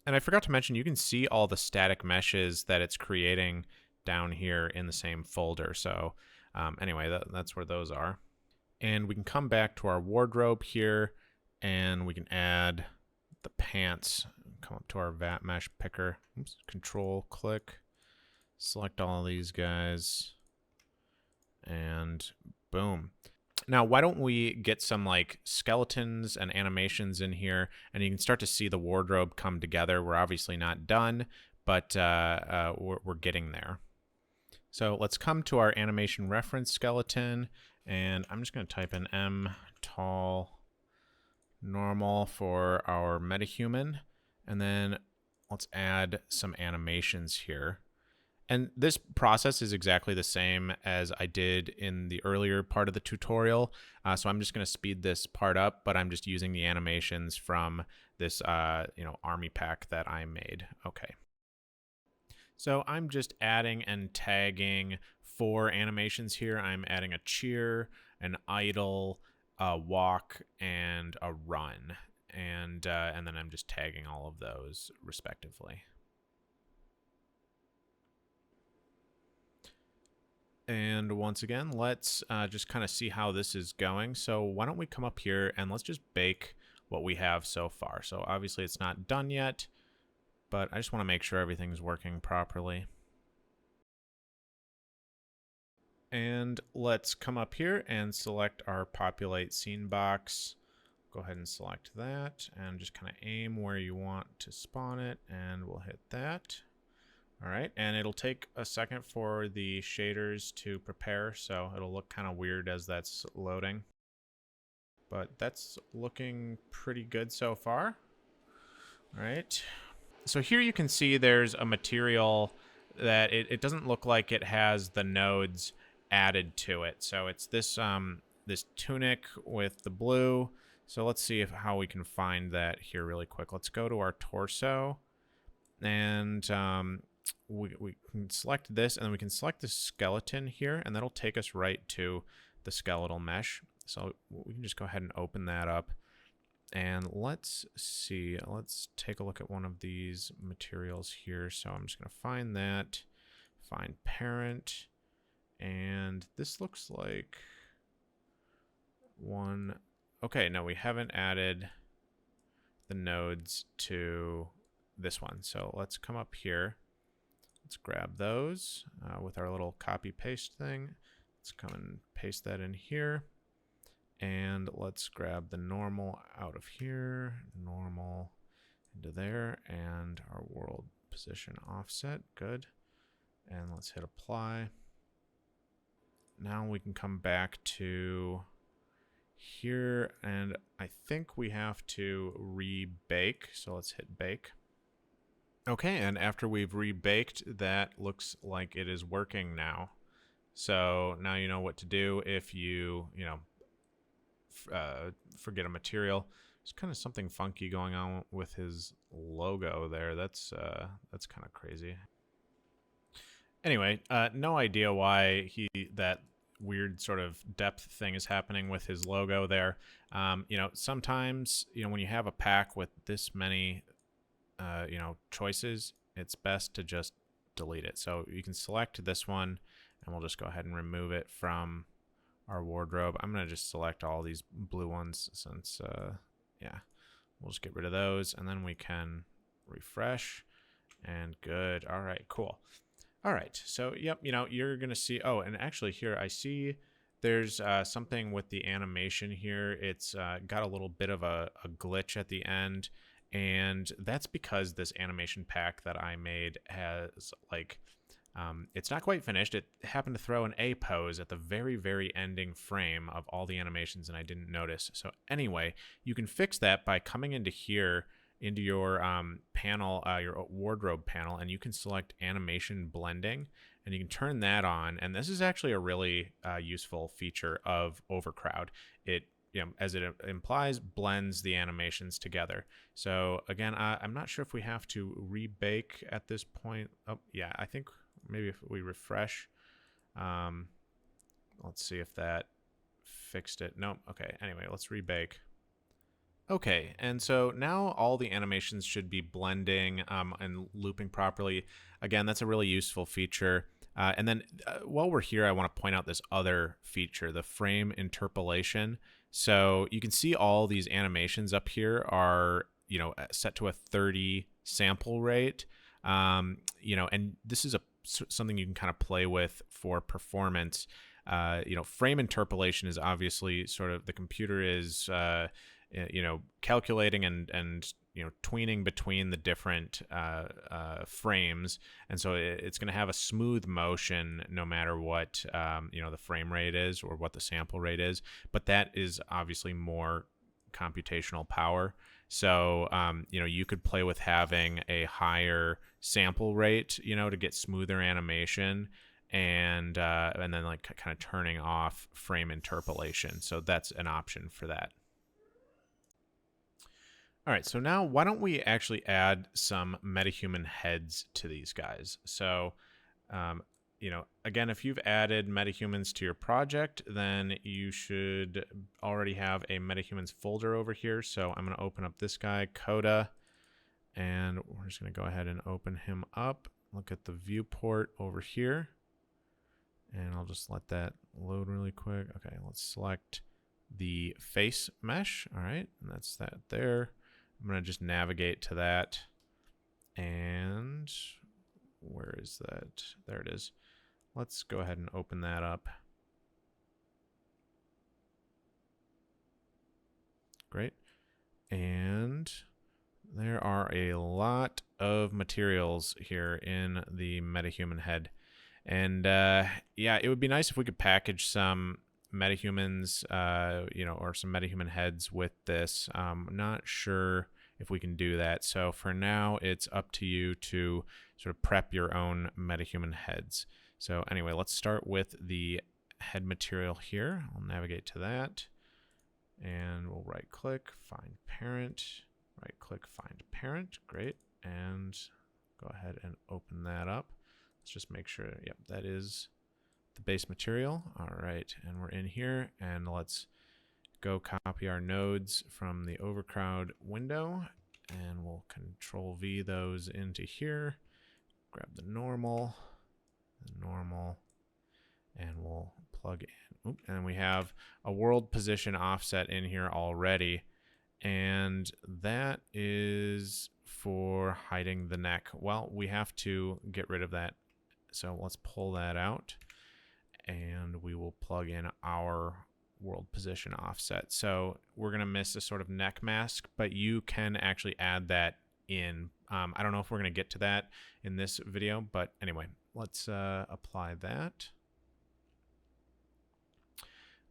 And I forgot to mention, you can see all the static meshes that it's creating down here in the same folder. So anyway, that's where those are. And we can come back to our wardrobe here, and we can add the pants. Come up to our VAT mesh picker. Oops, Control click, select all of these guys, and boom. Now, why don't we get some like skeletons and animations in here, and you can start to see the wardrobe come together. We're obviously not done, but we're getting there. So let's come to our animation reference skeleton, and I'm just going to type in M tall normal for our MetaHuman, and then let's add some animations here. And this process is exactly the same as I did in the earlier part of the tutorial. So I'm just going to speed this part up, but I'm just using the animations from this army pack that I made. Okay. So I'm just adding and tagging 4 animations here. I'm adding a cheer, an idle, a walk, and a run. And then I'm just tagging all of those respectively. And once again, let's just kind of see how this is going. So why don't we come up here and let's just bake what we have so far. So obviously it's not done yet, but I just want to make sure everything's working properly. And let's come up here and select our Populate scene box. Go ahead and select that and just kind of aim where you want to spawn it, and we'll hit that. All right, and it'll take a second for the shaders to prepare, so it'll look kind of weird as that's loading. But that's looking pretty good so far. All right, so here you can see there's a material that it doesn't look like it has the nodes added to it. So it's this this tunic with the blue. So let's see how we can find that here really quick. Let's go to our torso, and we can select this, and then we can select the skeleton here, and that'll take us right to the skeletal mesh. So we can just go ahead and open that up, and let's see. Let's take a look at one of these materials here. So I'm just going to find that, find parent, and this looks like one. Okay, no, we haven't added the nodes to this one. So let's come up here. Let's grab those with our little copy paste thing. Let's come and paste that in here. And let's grab the normal out of here, normal into there, and our world position offset. Good. And let's hit apply. Now we can come back to here, and I think we have to rebake. So let's hit bake. Okay, and after we've rebaked, that looks like it is working now. So now you know what to do if you forget a material. There's kind of something funky going on with his logo there. That's kind of crazy. Anyway, no idea why that weird sort of depth thing is happening with his logo there. Sometimes when you have a pack with this many choices, it's best to just delete it. So you can select this one, and we'll just go ahead and remove it from our wardrobe. I'm going to just select all these blue ones since, we'll just get rid of those, and then we can refresh, and good. All right, cool. All right, so yep, you're going to see, oh, and actually here I see there's something with the animation here. It's got a little bit of a glitch at the end, and that's because this animation pack that I made has it's not quite finished. It happened to throw an A pose at the very, very ending frame of all the animations, and I didn't notice. So anyway, you can fix that by coming into here, into your panel, your wardrobe panel, and you can select animation blending, and you can turn that on. And this is actually a really useful feature of OverCrowd. It as it implies, blends the animations together. So again, I'm not sure if we have to rebake at this point. Oh yeah, I think maybe if we refresh, let's see if that fixed it. Nope. Okay. Anyway, let's rebake. Okay, and so now all the animations should be blending and looping properly. Again, that's a really useful feature. And then while we're here, I want to point out this other feature, the frame interpolation. So you can see all these animations up here are, set to a 30 sample rate. And this is something you can kind of play with for performance. Frame interpolation is obviously sort of the computer is calculating and tweening between the different frames, and so it's going to have a smooth motion no matter what the frame rate is or what the sample rate is. But that is obviously more computational power. So you could play with having a higher sample rate, to get smoother animation. And then like kind of turning off frame interpolation. So that's an option for that. All right, so now why don't we actually add some MetaHuman heads to these guys? So, again, if you've added MetaHumans to your project, then you should already have a MetaHumans folder over here. So I'm going to open up this guy, Coda, and we're just going to go ahead and open him up. Look at the viewport over here. And I'll just let that load really quick. Okay, let's select the face mesh. All right, and that's that there. I'm going to just navigate to that. And where is that? There it is. Let's go ahead and open that up. Great. And there are a lot of materials here in the MetaHuman head. And it would be nice if we could package some MetaHumans, or some MetaHuman heads with this. I'm not sure if we can do that. So for now, it's up to you to sort of prep your own MetaHuman heads. So anyway, let's start with the head material here. I'll navigate to that, and we'll right-click, find parent, right-click, find parent. Great, and go ahead and open that up. Let's just make sure, yep, that is the base material. All right, and we're in here, and let's go copy our nodes from the OverCrowd window, and we'll Control V those into here. Grab the normal, and we'll plug in. Oop, and we have a world position offset in here already, and that is for hiding the neck. Well, we have to get rid of that. So let's pull that out, and we will plug in our world position offset. So we're going to miss a sort of neck mask, but you can actually add that in. I don't know if we're going to get to that in this video, but anyway, let's apply that.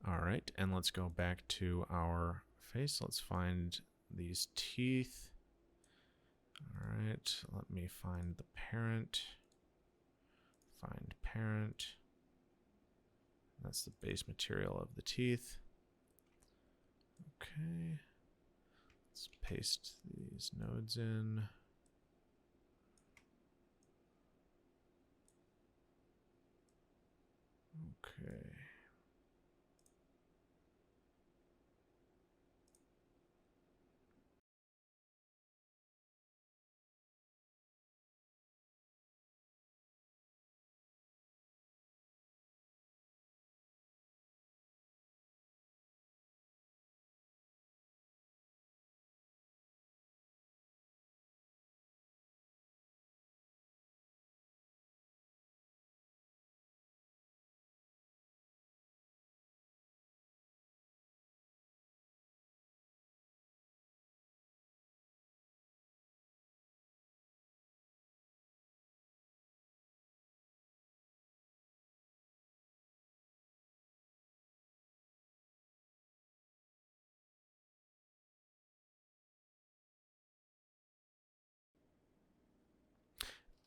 All right, and let's go back to our face. Let's find these teeth. All right, let me find the parent. Find parent. That's the base material of the teeth. Okay. Let's paste these nodes in. Okay.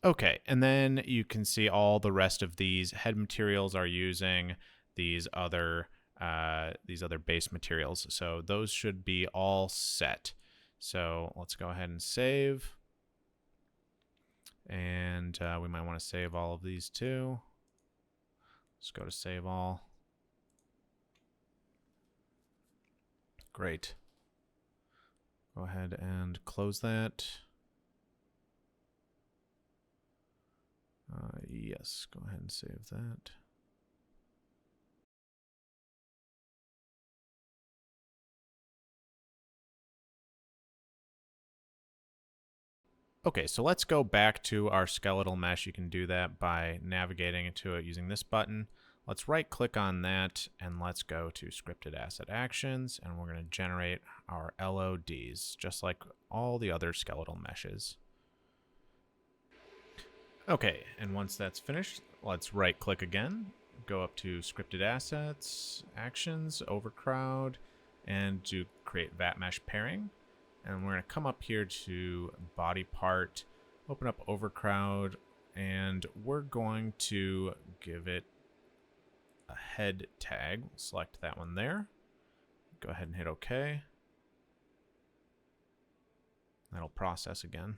Okay, and then you can see all the rest of these head materials are using these other these other base materials. So those should be all set. So let's go ahead and save. And we might want to save all of these too. Let's go to save all. Great. Go ahead and close that. Yes, go ahead and save that. Okay, so let's go back to our skeletal mesh. You can do that by navigating into it using this button. Let's right click on that and let's go to scripted asset actions, and we're going to generate our LODs just like all the other skeletal meshes. Okay, and once that's finished, let's right click again, go up to scripted assets, actions, OverCrowd, and to create VAT mesh pairing. And we're going to come up here to body part, open up OverCrowd, and we're going to give it a head tag. We'll select that one there. Go ahead and hit OK. That'll process again.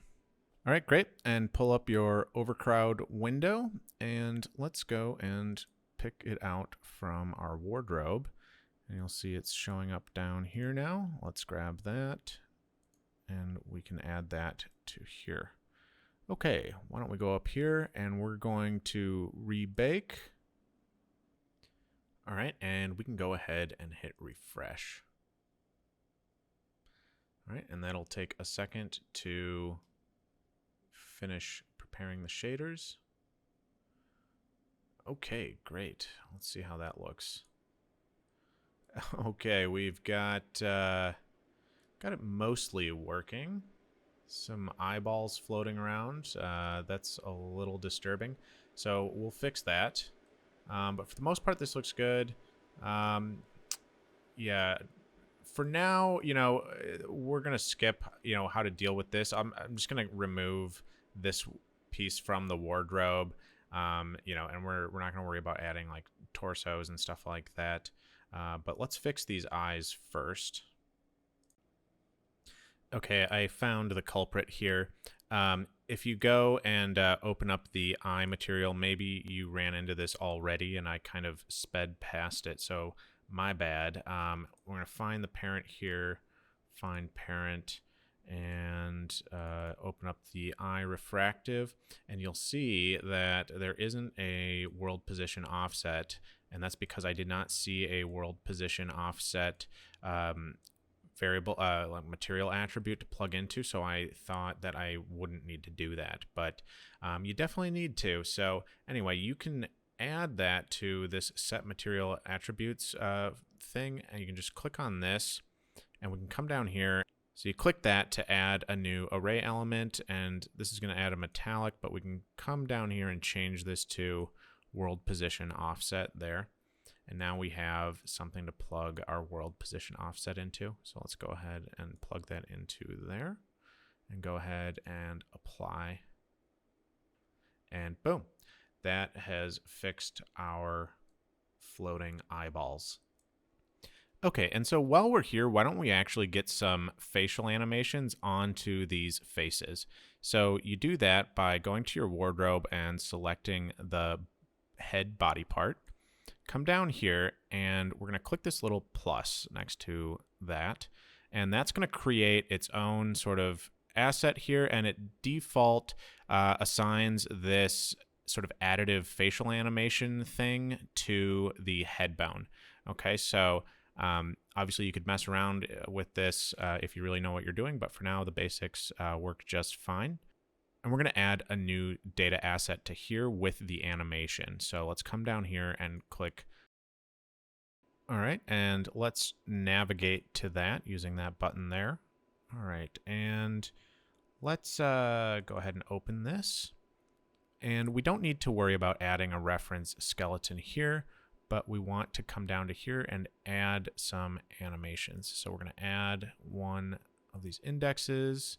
All right, great. And pull up your OverCrowd window, and let's go and pick it out from our wardrobe. And you'll see it's showing up down here now. Let's grab that, and we can add that to here. Okay, why don't we go up here, and we're going to rebake. All right, and we can go ahead and hit refresh. All right, and that'll take a second to finish preparing the shaders. Okay, great. Let's see how that looks. Okay, we've got it mostly working. Some eyeballs floating around. That's a little disturbing. So we'll fix that. But for the most part, this looks good. Yeah. For now, we're going to skip, how to deal with this. I'm just going to remove this piece from the wardrobe, and we're not going to worry about adding like torsos and stuff like that. But let's fix these eyes first. Okay, I found the culprit here. If you go and open up the eye material, maybe you ran into this already and I kind of sped past it, so my bad. We're going to find the parent here, find parent, and open up the eye refractive, and you'll see that there isn't a world position offset, and that's because I did not see a world position offset variable material attribute to plug into, so I thought that I wouldn't need to do that, but you definitely need to. So anyway, you can add that to this set material attributes thing, and you can just click on this, and we can come down here. So you click that to add a new array element, and this is going to add a metallic, but we can come down here and change this to world position offset there. And now we have something to plug our world position offset into. So let's go ahead and plug that into there and go ahead and apply. And boom, that has fixed our floating eyeballs. Okay, and so while we're here, why don't we actually get some facial animations onto these faces? So you do that by going to your wardrobe and selecting the head body part. Come down here, and we're going to click this little plus next to that, and that's going to create its own sort of asset here, and it default assigns this sort of additive facial animation thing to the head bone. Okay, so obviously you could mess around with this if you really know what you're doing, but for now the basics work just fine. And we're going to add a new data asset to here with the animation. So let's come down here and click. All right, and let's navigate to that using that button there. All right, and let's go ahead and open this. And we don't need to worry about adding a reference skeleton here, but we want to come down to here and add some animations. So we're going to add one of these indexes,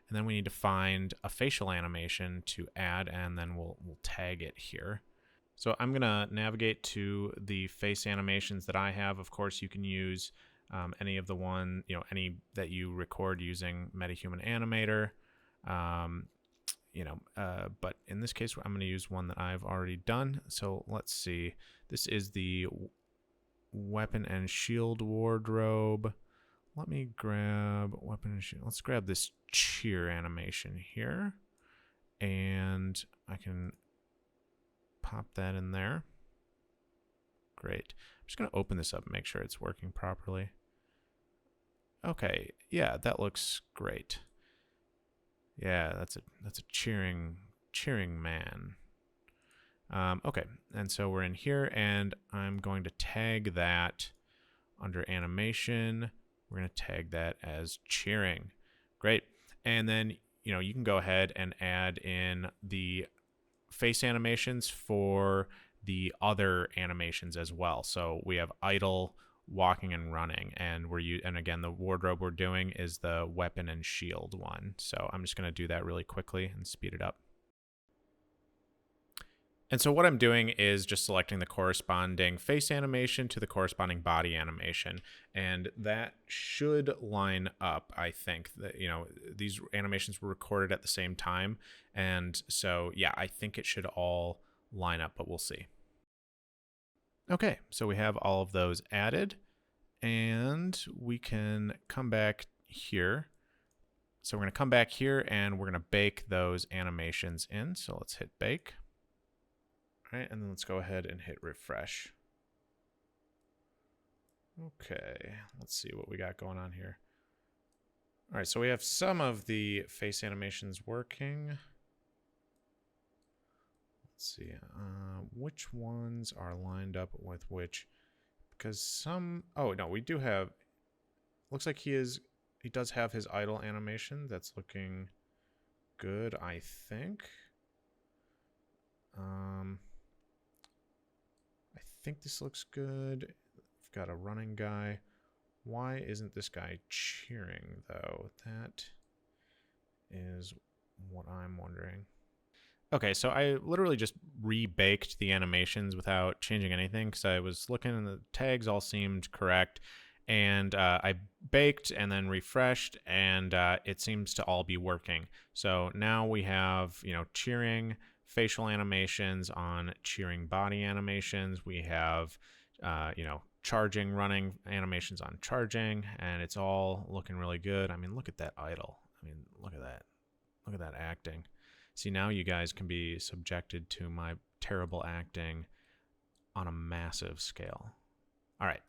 and then we need to find a facial animation to add, and then we'll tag it here. So I'm going to navigate to the face animations that I have. Of course, you can use any of the any that you record using MetaHuman Animator. But in this case, I'm going to use one that I've already done. So let's see. This is the weapon and shield wardrobe. Let me grab weapon and shield. Let's grab this cheer animation here. And I can pop that in there. Great. I'm just going to open this up and make sure it's working properly. Okay, yeah, that looks great. Yeah, that's a cheering man. Okay, and so we're in here, and I'm going to tag that under animation. We're going to tag that as cheering. Great. And then, you can go ahead and add in the face animations for the other animations as well. So we have idle, walking, and running, and again, the wardrobe we're doing is the weapon and shield one. So I'm just going to do that really quickly and speed it up. And so what I'm doing is just selecting the corresponding face animation to the corresponding body animation. And that should line up, I think. That, these animations were recorded at the same time. And so, yeah, I think it should all line up, but we'll see. Okay, so we have all of those added. And we can come back here. So we're going to come back here, and we're going to bake those animations in. So let's hit bake. All right, and then let's go ahead and hit refresh. Okay, let's see what we got going on here. All right, so we have some of the face animations working. Let's see, which ones are lined up with which? Because oh no, we do have, looks like he does have his idle animation. That's looking good, I think. I think this looks good. We've got a running guy. Why isn't this guy cheering, though? That is what I'm wondering. Okay, so I literally just rebaked the animations without changing anything because I was looking and the tags all seemed correct. And I baked and then refreshed, and it seems to all be working. So now we have, cheering facial animations on cheering body animations. We have, charging running animations on charging, and it's all looking really good. I mean, look at that idle. I mean, look at that. Look at that acting. See, now you guys can be subjected to my terrible acting on a massive scale. All right,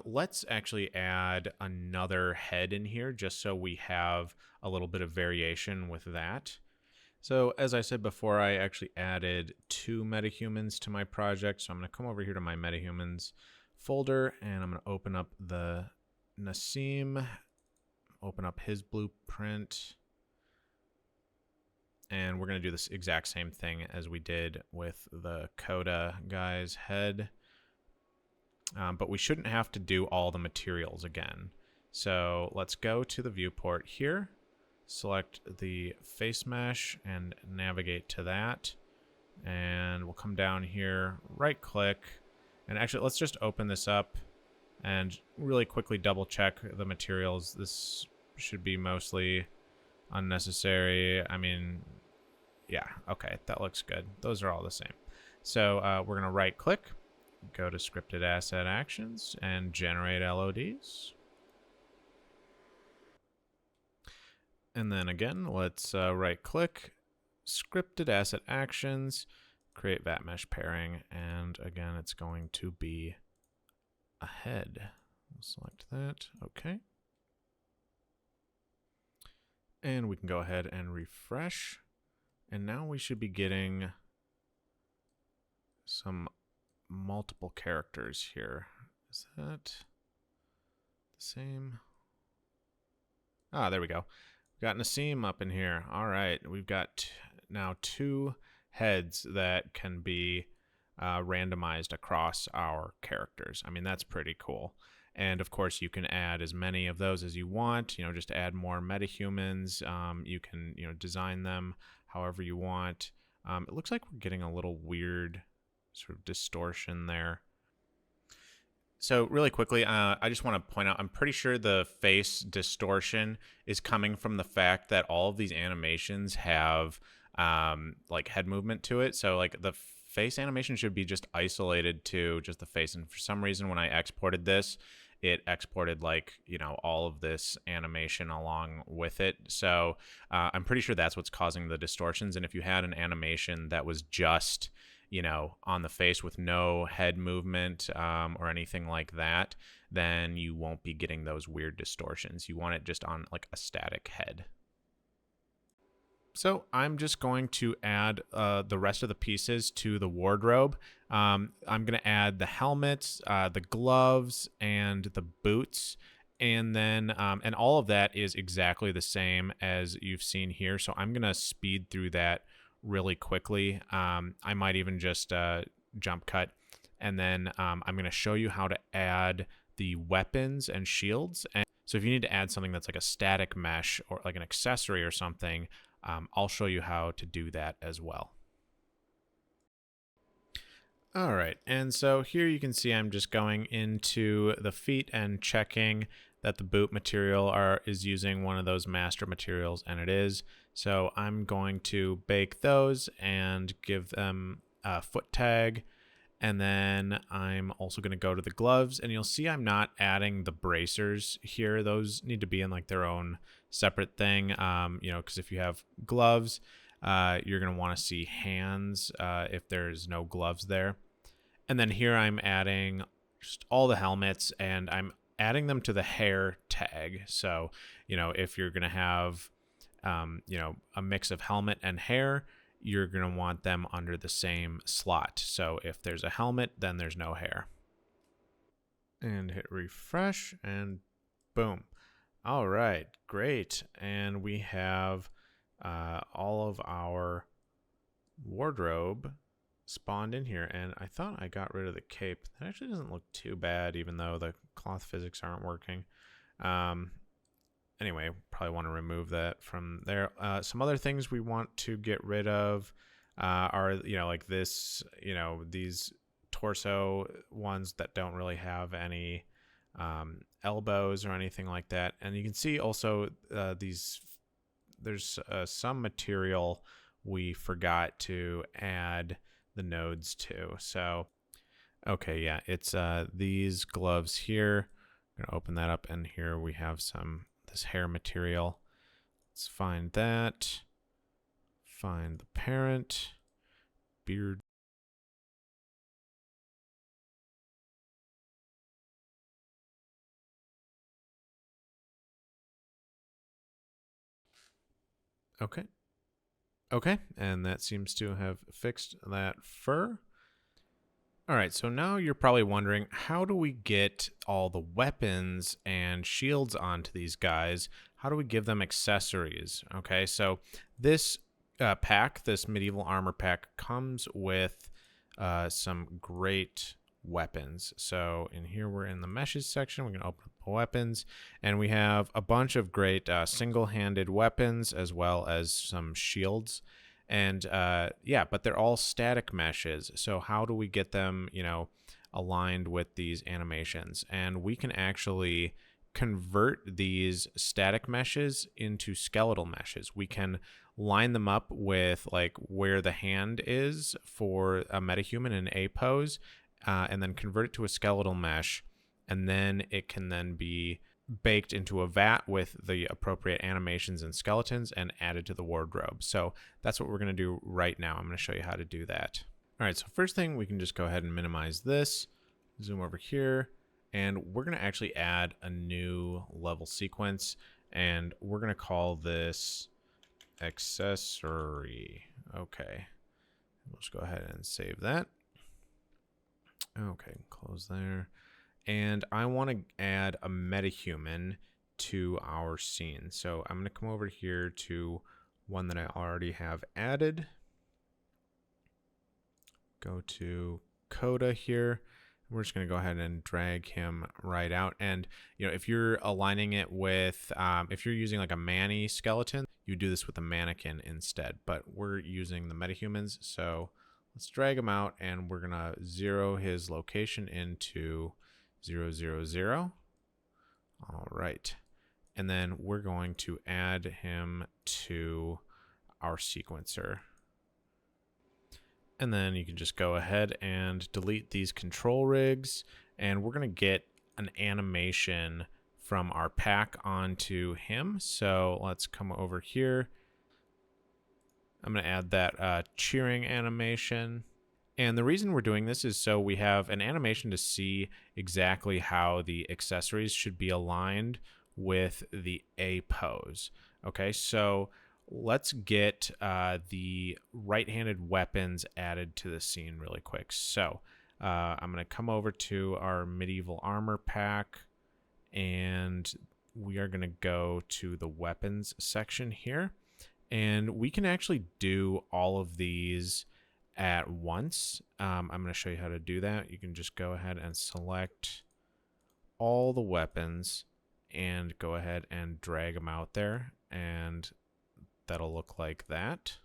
let's actually add another head in here just so we have a little bit of variation with that. So as I said before, I actually added 2 MetaHumans to my project. So I'm going to come over here to my MetaHumans folder, and I'm going to open up the Nassim, open up his blueprint. And we're going to do this exact same thing as we did with the Coda guy's head. But we shouldn't have to do all the materials again. So let's go to the viewport here, select the face mesh and navigate to that. And we'll come down here, right click, and actually let's just open this up and really quickly double check the materials. This should be mostly unnecessary. I mean, yeah, okay, that looks good. Those are all the same. So we're going to right click, go to scripted asset actions, and generate LODs. And then again, let's right click, scripted asset actions, create VAT mesh pairing, and again, it's going to be a head. We'll select that, okay. And we can go ahead and refresh. And now we should be getting some multiple characters here. Is that the same? Ah, there we go. We've got Nassim up in here. All right, we've got now 2 heads that can be randomized across our characters. I mean, that's pretty cool. And of course, you can add as many of those as you want. Just add more MetaHumans. You can, design them however you want. It looks like we're getting a little weird sort of distortion there. So really quickly, I just want to point out, I'm pretty sure the face distortion is coming from the fact that all of these animations have like head movement to it. So like the face animation should be just isolated to just the face. And for some reason, when I exported this, it exported like, you know, all of this animation along with it. So I'm pretty sure that's what's causing the distortions. And if you had an animation that was just, you know, on the face with no head movement or anything like that, then you won't be getting those weird distortions. You want it just on like a static head. So I'm just going to add the rest of the pieces to the wardrobe. I'm going to add the helmets, the gloves, and the boots. And then, and all of that is exactly the same as you've seen here. So I'm going to speed through that really quickly. I might even just jump cut, and then I'm going to show you how to add the weapons and shields. And so if you need to add something that's like a static mesh or like an accessory or something, I'll show you how to do that as well. All right, and so here you can see I'm just going into the feet and checking that the boot material is using one of those master materials, and it is. So I'm going to bake those and give them a foot tag, and then I'm also going to go to the gloves, and you'll see I'm not adding the bracers here. Those need to be in like their own separate thing, you know, because if you have gloves, you're going to want to see hands if there's no gloves there. And then here I'm adding just all the helmets, and I'm adding them to the hair tag. So, you know, if you're going to have, you know, a mix of helmet and hair, you're going to want them under the same slot. So if there's a helmet, then there's no hair. And hit refresh, and boom. All right, great. And we have all of our wardrobe spawned in here, and I thought I got rid of the cape. That actually doesn't look too bad, even though the cloth physics aren't working. Anyway, probably want to remove that from there. Some other things we want to get rid of are, you know, like this, you know, these torso ones that don't really have any elbows or anything like that. And you can see also there's some material we forgot to add the nodes to. So, okay, yeah, it's these gloves here. I'm gonna open that up, and here we have this hair material. Let's find that. Find the parent. Beard. Okay. Okay, and that seems to have fixed that fur. All right, so now you're probably wondering, how do we get all the weapons and shields onto these guys? How do we give them accessories? Okay, so this pack, this medieval armor pack, comes with some great weapons. So in here, we're in the meshes section. We're going to open up the weapons, and we have a bunch of great single-handed weapons as well as some shields. And yeah, but they're all static meshes. So how do we get them, you know, aligned with these animations? And we can actually convert these static meshes into skeletal meshes. We can line them up with like where the hand is for a MetaHuman in A pose, and then convert it to a skeletal mesh. And then it can then be baked into a vat with the appropriate animations and skeletons and added to the wardrobe. So that's what we're going to do right now. I'm going to show you how to do that. All right, so first thing, we can just go ahead and minimize this, zoom over here, and we're going to actually add a new level sequence, and we're going to call this accessory. Okay, we'll just go ahead and save that. Okay, close there. And I want to add a MetaHuman to our scene. So I'm going to come over here to one that I already have added. Go to Coda here. We're just going to go ahead and drag him right out. And, you know, if you're aligning it with, if you're using like a Manny skeleton, you do this with a mannequin instead. But we're using the MetaHumans, so Let's drag him out, and we're gonna zero his location into 0, 0, 0. All right. And then we're going to add him to our sequencer. And then you can just go ahead and delete these control rigs, and we're going to get an animation from our pack onto him. So let's come over here. I'm going to add that cheering animation. And the reason we're doing this is so we have an animation to see exactly how the accessories should be aligned with the A pose. Okay, so let's get the right-handed weapons added to the scene really quick. So I'm going to come over to our medieval armor pack, and we are going to go to the weapons section here. And we can actually do all of these at once. I'm going to show you how to do that. You can just go ahead and select all the weapons and go ahead and drag them out there, and that'll look like that.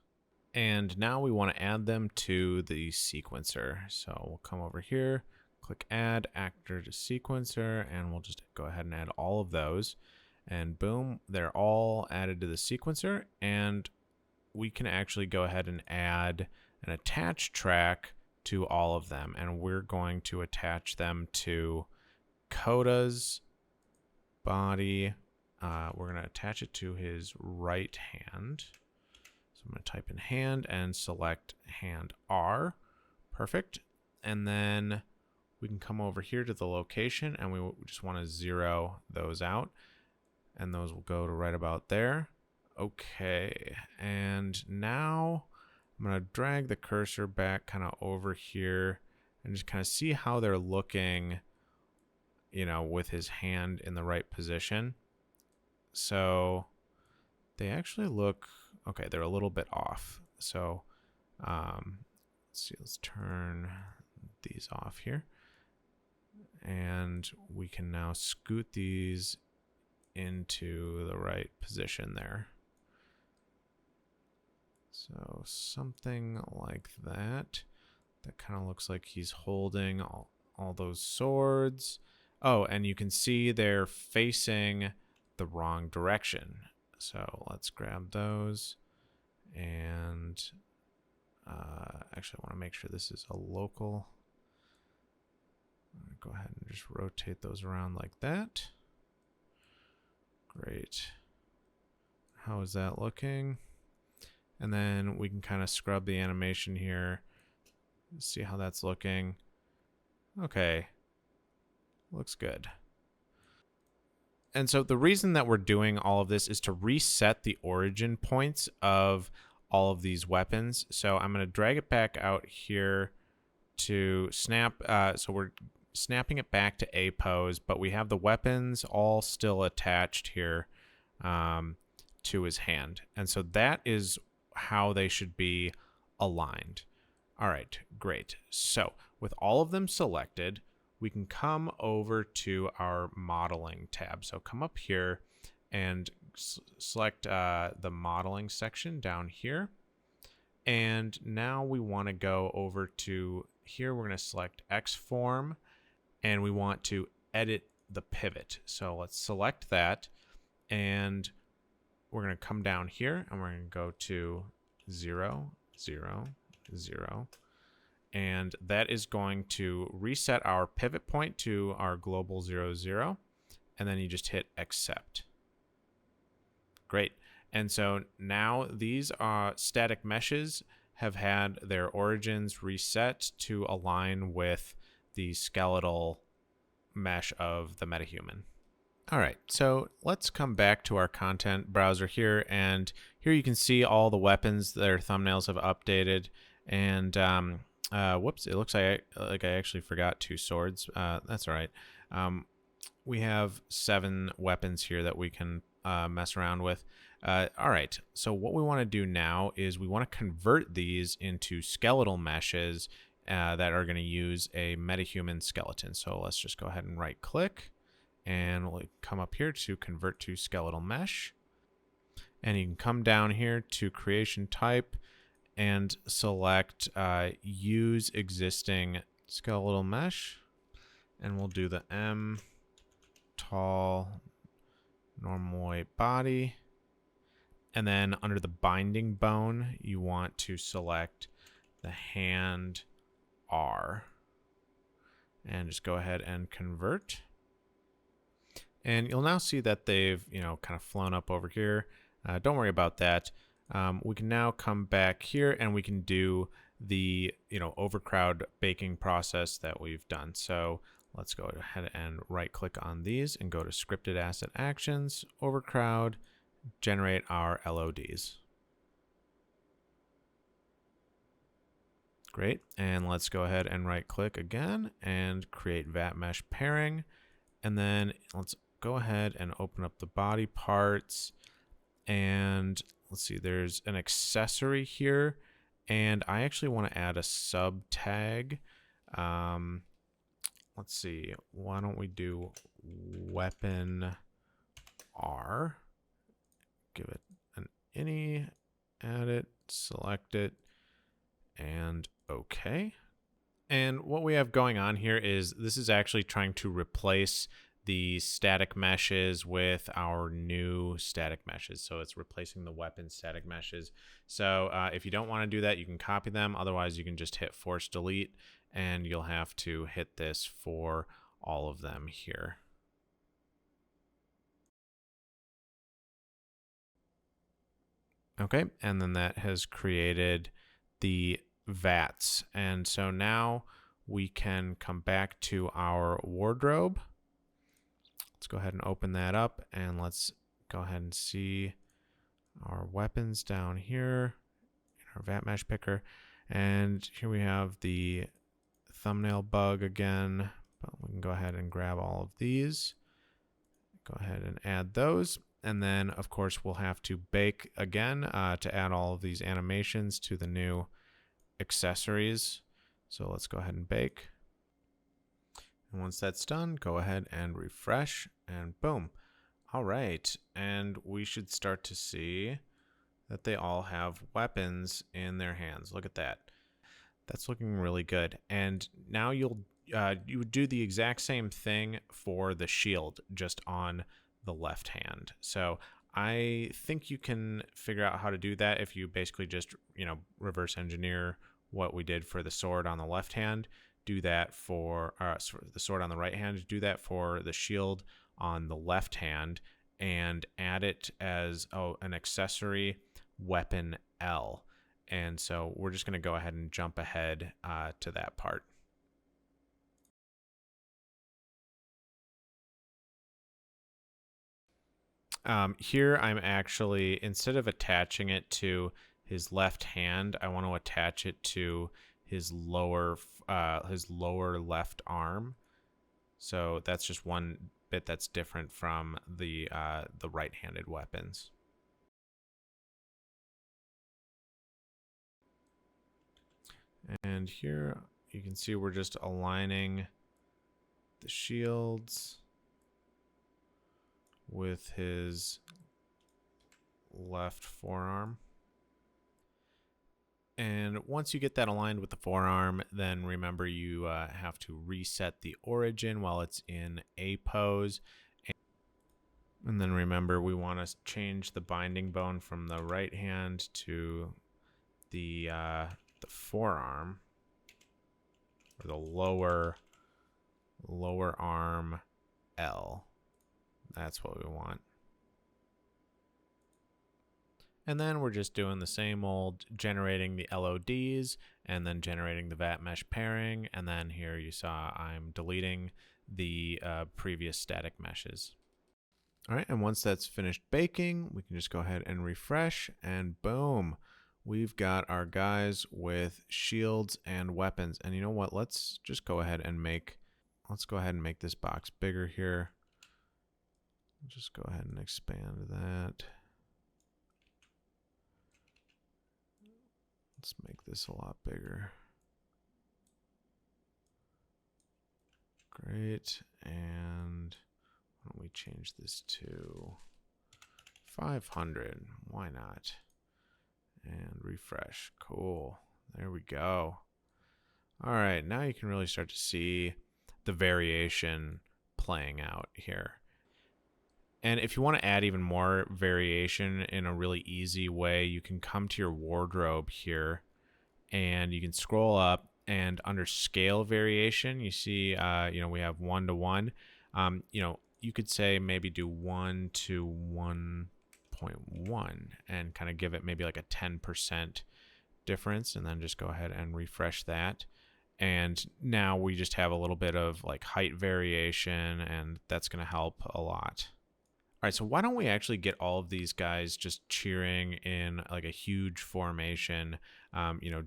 And now we want to add them to the sequencer. So we'll come over here, click add actor to sequencer, and we'll just go ahead and add all of those. And boom, they're all added to the sequencer. And we can actually go ahead and add an attach track to all of them. And we're going to attach them to Coda's body. We're going to attach it to his right hand. So I'm going to type in hand and select hand R. Perfect. And then we can come over here to the location, and we just want to zero those out. And those will go to right about there. Okay. And now I'm going to drag the cursor back kind of over here and just kind of see how they're looking, you know, with his hand in the right position. So they actually look, okay, they're a little bit off. So let's see, let's turn these off here. And we can now scoot these into the right position there. So something like that. That kind of looks like he's holding all those swords. Oh, and you can see they're facing the wrong direction. So let's grab those. And actually, I want to make sure this is a local. Go ahead and just rotate those around like that. Great. How is that looking? And then we can kind of scrub the animation here. See how that's looking. Okay. Looks good. And so the reason that we're doing all of this is to reset the origin points of all of these weapons. So I'm going to drag it back out here to snap. So we're snapping it back to A pose, but we have the weapons all still attached here to his hand. And so that is how they should be aligned. All right, great. So with all of them selected, we can come over to our modeling tab. So come up here and select the modeling section down here. And now we want to go over to here. We're going to select X form, and we want to edit the pivot. So let's select that, and we're going to come down here, and we're going to go to 0, 0, 0. And that is going to reset our pivot point to our global 0, 0. And then you just hit accept. Great. And so now these static meshes have had their origins reset to align with the skeletal mesh of the MetaHuman. All right, so let's come back to our content browser here, and here you can see all the weapons. Their thumbnails have updated, and whoops, it looks like I actually forgot 2 swords. That's all right. We have 7 weapons here that we can mess around with. All right, so what we want to do now is we want to convert these into skeletal meshes that are going to use a MetaHuman skeleton. So let's just go ahead and right click, and we'll come up here to convert to skeletal mesh. And you can come down here to creation type, and select use existing skeletal mesh, and we'll do the M tall normal weight body. And then under the binding bone, you want to select the hand R and just go ahead and convert. And you'll now see that they've, kind of flown up over here. Don't worry about that. We can now come back here and we can do the, OverCrowd baking process that we've done. So let's go ahead and right click on these and go to Scripted Asset Actions, OverCrowd, generate our LODs. Great. And let's go ahead and right click again and create VAT Mesh Pairing. And then let's go ahead and open up the body parts. And let's see, there's an accessory here. And I actually want to add a sub tag. Let's see, why don't we do weapon R? Give it an any, add it, select it, and OK. And what we have going on here is this is actually trying to replace the static meshes with our new static meshes. So it's replacing the weapon static meshes. So if you don't want to do that, you can copy them. Otherwise, you can just hit force delete, and you'll have to hit this for all of them here. Okay, and then that has created the VATs. And so now we can come back to our wardrobe. Let's go ahead and open that up, and let's go ahead and see our weapons down here in our VAT Mesh Picker. And here we have the thumbnail bug again, but we can go ahead and grab all of these. Go ahead and add those. And then, of course, we'll have to bake again to add all of these animations to the new accessories. So let's go ahead and bake. And once that's done, go ahead and refresh, and boom. All right, and we should start to see that they all have weapons in their hands. Look at that. That's looking really good. And now you would do the exact same thing for the shield, just on the left hand. So I think you can figure out how to do that if you basically just, reverse engineer what we did for the sword on the left hand. Do that for the sword on the right hand. Do that for the shield on the left hand, and add it as an accessory weapon L. And so we're just going to go ahead and jump ahead to that part. Here I'm actually, instead of attaching it to his left hand, I want to attach it to his lower left arm. So that's just one bit that's different from the right-handed weapons. And here you can see we're just aligning the shields with his left forearm. And once you get that aligned with the forearm, then remember you have to reset the origin while it's in A pose. And then remember, we want to change the binding bone from the right hand to the forearm, or the lower arm L. That's what we want. And then we're just doing the same old, generating the LODs and then generating the VAT Mesh Pairing. And then here you saw I'm deleting the previous static meshes. All right, and once that's finished baking, we can just go ahead and refresh, and boom, we've got our guys with shields and weapons. And you know what? Let's just go ahead and make this box bigger here. Just go ahead and expand that. Let's make this a lot bigger. Great. And why don't we change this to 500? Why not? And refresh. Cool. There we go. All right, now you can really start to see the variation playing out here. And if you want to add even more variation in a really easy way, you can come to your wardrobe here and you can scroll up, and under scale variation, you see, we have 1 to 1. You could say maybe do 1 to 1.1 and kind of give it maybe like a 10% difference, and then just go ahead and refresh that. And now we just have a little bit of like height variation, and that's going to help a lot. All right, so why don't we actually get all of these guys just cheering in like a huge formation,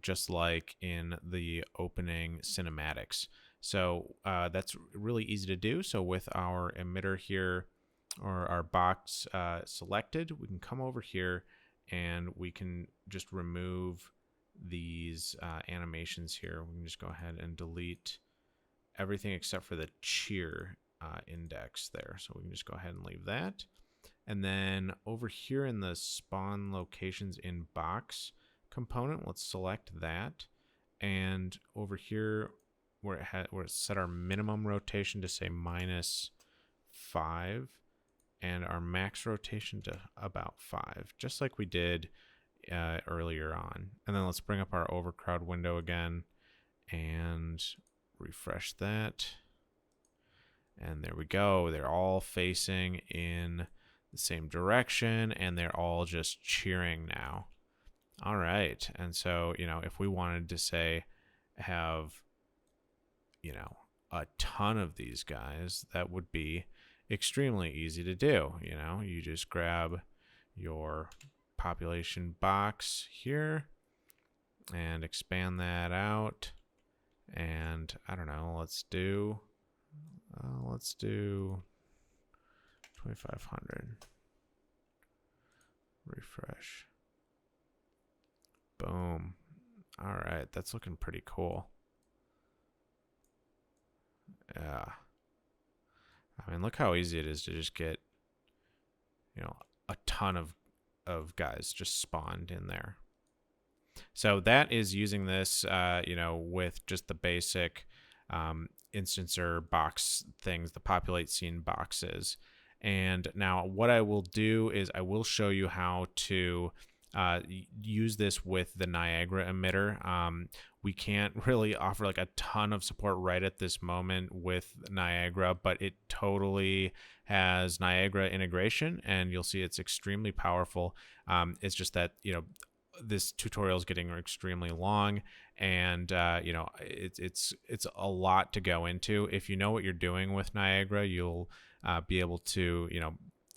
just like in the opening cinematics. So that's really easy to do. So with our emitter here, or our box selected, we can come over here and we can just remove these animations here. We can just go ahead and delete everything except for the cheer index there. So we can just go ahead and leave that. And then over here in the spawn locations in box component, let's select that. And over here where it's set our minimum rotation to say -5 and our max rotation to about 5, just like we did earlier on. And then let's bring up our OverCrowd window again and refresh that. And there we go. They're all facing in the same direction, and they're all just cheering now. All right. And so, if we wanted to say have, a ton of these guys, that would be extremely easy to do. You just grab your population box here and expand that out. And I don't know, let's do 2,500. Refresh. Boom. All right, that's looking pretty cool. Yeah. I mean, look how easy it is to just get, a ton of guys just spawned in there. So that is using this, with just the basic instancer box things, the populate scene boxes. And now what I will do is I will show you how to use this with the Niagara emitter. We can't really offer like a ton of support right at this moment with Niagara, but it totally has Niagara integration, and you'll see it's extremely powerful. It's just that, this tutorial is getting extremely long, and it's a lot to go into. If you know what you're doing with Niagara, you'll be able to,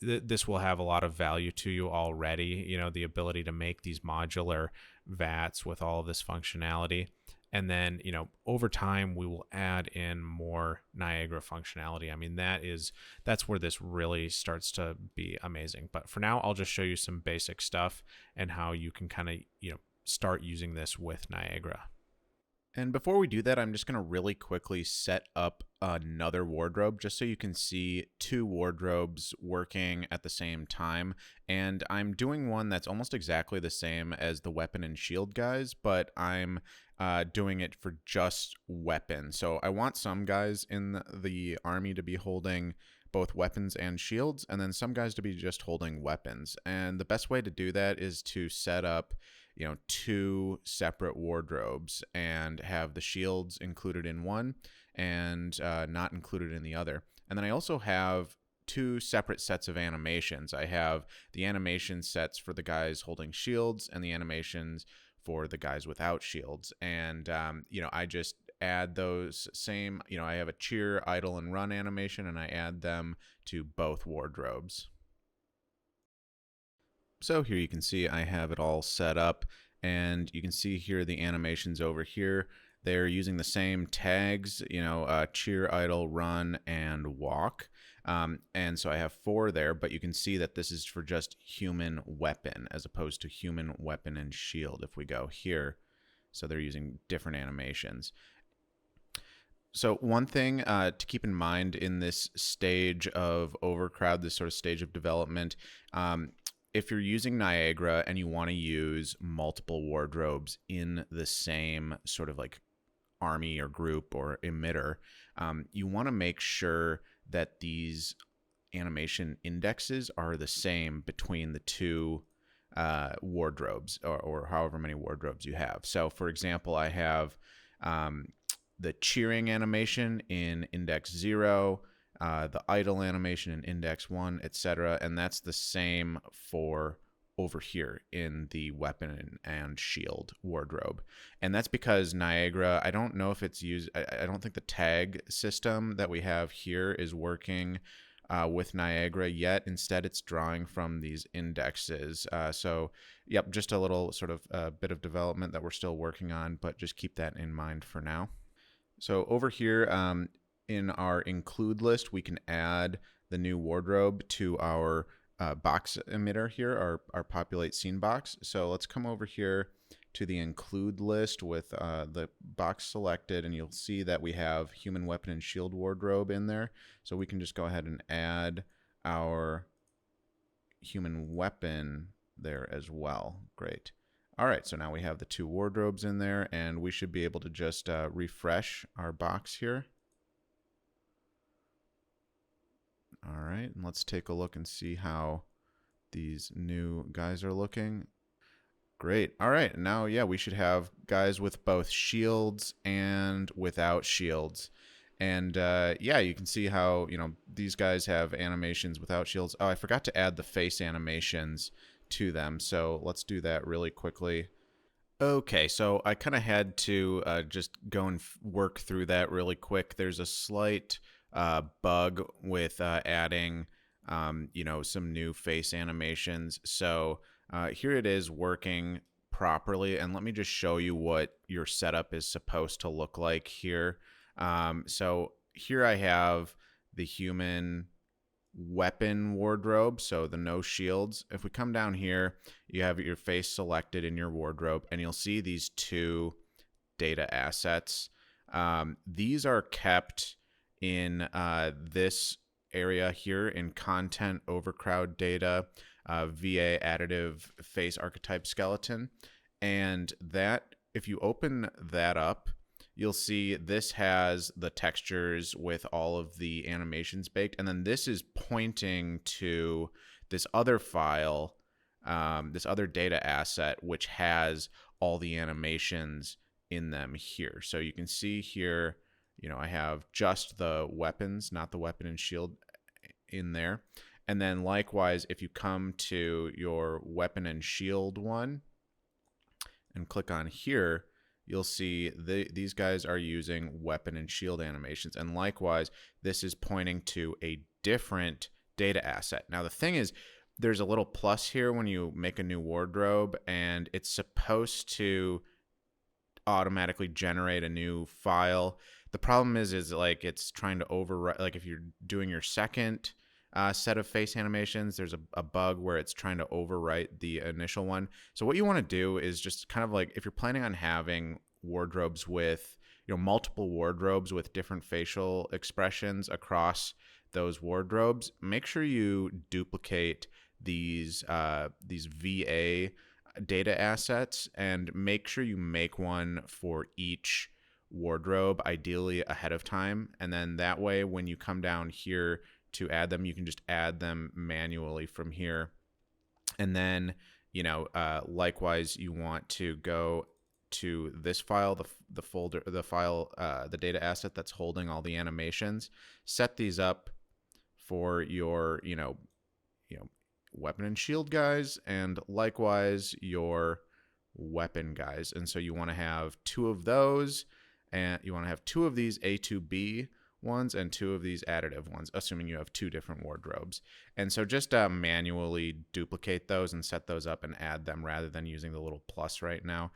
this will have a lot of value to you already. The ability to make these modular VATs with all of this functionality. And then, over time, we will add in more Niagara functionality. I mean, that's where this really starts to be amazing. But for now, I'll just show you some basic stuff and how you can kind of, start using this with Niagara. And before we do that, I'm just going to really quickly set up another wardrobe just so you can see two wardrobes working at the same time. And I'm doing one that's almost exactly the same as the weapon and shield guys, but I'm doing it for just weapons. So I want some guys in the army to be holding both weapons and shields, and then some guys to be just holding weapons. And the best way to do that is to set up two separate wardrobes and have the shields included in one and not included in the other. And then I also have two separate sets of animations. I have the animation sets for the guys holding shields and the animations for the guys without shields. And, I just add those same, I have a cheer, idle, and run animation, and I add them to both wardrobes. So here you can see I have it all set up, and you can see here the animations over here. They're using the same tags, cheer, idle, run, and walk. And so I have 4 there, but you can see that this is for just human weapon as opposed to human weapon and shield if we go here. So they're using different animations. So one thing to keep in mind in this stage of OverCrowd, this sort of stage of development, if you're using Niagara and you want to use multiple wardrobes in the same sort of like army or group or emitter, you want to make sure that these animation indexes are the same between the two wardrobes, or however many wardrobes you have. So for example, I have the cheering animation in index 0, the idle animation in index 1, etc. And that's the same for over here in the weapon and shield wardrobe. And that's because Niagara, I don't know if it's used, I don't think the tag system that we have here is working with Niagara yet. Instead, it's drawing from these indexes. So, yep, just a little sort of bit of development that we're still working on, but just keep that in mind for now. So over here in our include list, we can add the new wardrobe to our box emitter here, our populate scene box. So let's come over here to the include list with the box selected, and you'll see that we have human weapon and shield wardrobe in there. So we can just go ahead and add our human weapon there as well. Great. All right, so now we have the two wardrobes in there, and we should be able to just refresh our box here. All right, and let's take a look and see how these new guys are looking. Great. All right, now, yeah, we should have guys with both shields and without shields. And yeah, you can see how, these guys have animations without shields. Oh, I forgot to add the face animations to them, so let's do that really quickly. Okay, so I kind of had to just go and work through that really quick. There's a slight bug with adding, some new face animations. So here it is working properly, and let me just show you what your setup is supposed to look like here. So here I have the human weapon wardrobe, so the no shields. If we come down here, you have your face selected in your wardrobe, and you'll see these two data assets. These are kept in this area here in content overcrowd data, VA additive face archetype skeleton. And that, if you open that up, you'll see this has the textures with all of the animations baked. And then this is pointing to this other file, this other data asset, which has all the animations in them here. So you can see here, I have just the weapons, not the weapon and shield in there. And then likewise, if you come to your weapon and shield one and click on here, you'll see these guys are using weapon and shield animations. And likewise, this is pointing to a different data asset. Now, the thing is, there's a little plus here when you make a new wardrobe, and it's supposed to automatically generate a new file. The problem is like it's trying to overwrite, like if you're doing your second set of face animations, there's a bug where it's trying to overwrite the initial one. So what you want to do is just kind of like, if you're planning on having wardrobes with, multiple wardrobes with different facial expressions across those wardrobes, make sure you duplicate these VA data assets, and make sure you make one for each wardrobe, ideally ahead of time. And then that way, when you come down here to add them, you can just add them manually from here. And then, likewise, you want to go to this file, the folder, the file, the data asset that's holding all the animations. Set these up for your, weapon and shield guys, and likewise your weapon guys. And so you want to have two of those, and you want to have two of these A2B ones and two of these additive ones, assuming you have two different wardrobes. And so just manually duplicate those and set those up and add them rather than using the little plus right now.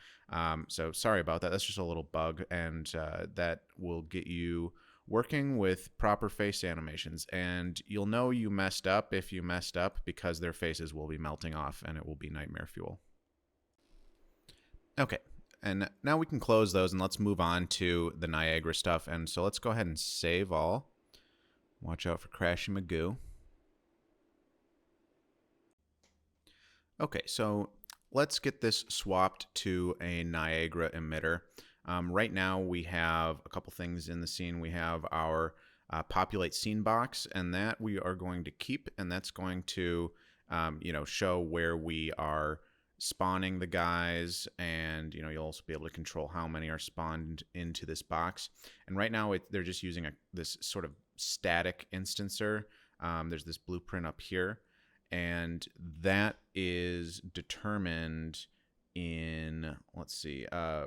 So sorry about that. That's just a little bug, and that will get you working with proper face animations. And you'll know you messed up if you messed up, because their faces will be melting off and it will be nightmare fuel. Okay. And now we can close those, and let's move on to the Niagara stuff. And so let's go ahead and save all. Watch out for Crashy Magoo. Okay, so let's get this swapped to a Niagara emitter. Right now we have a couple things in the scene. We have our populate scene box, and that we are going to keep, and that's going to show where we are spawning the guys, and you'll also be able to control how many are spawned into this box. And right now they're just using this sort of static instancer. There's this blueprint up here, and that is determined in, let's see,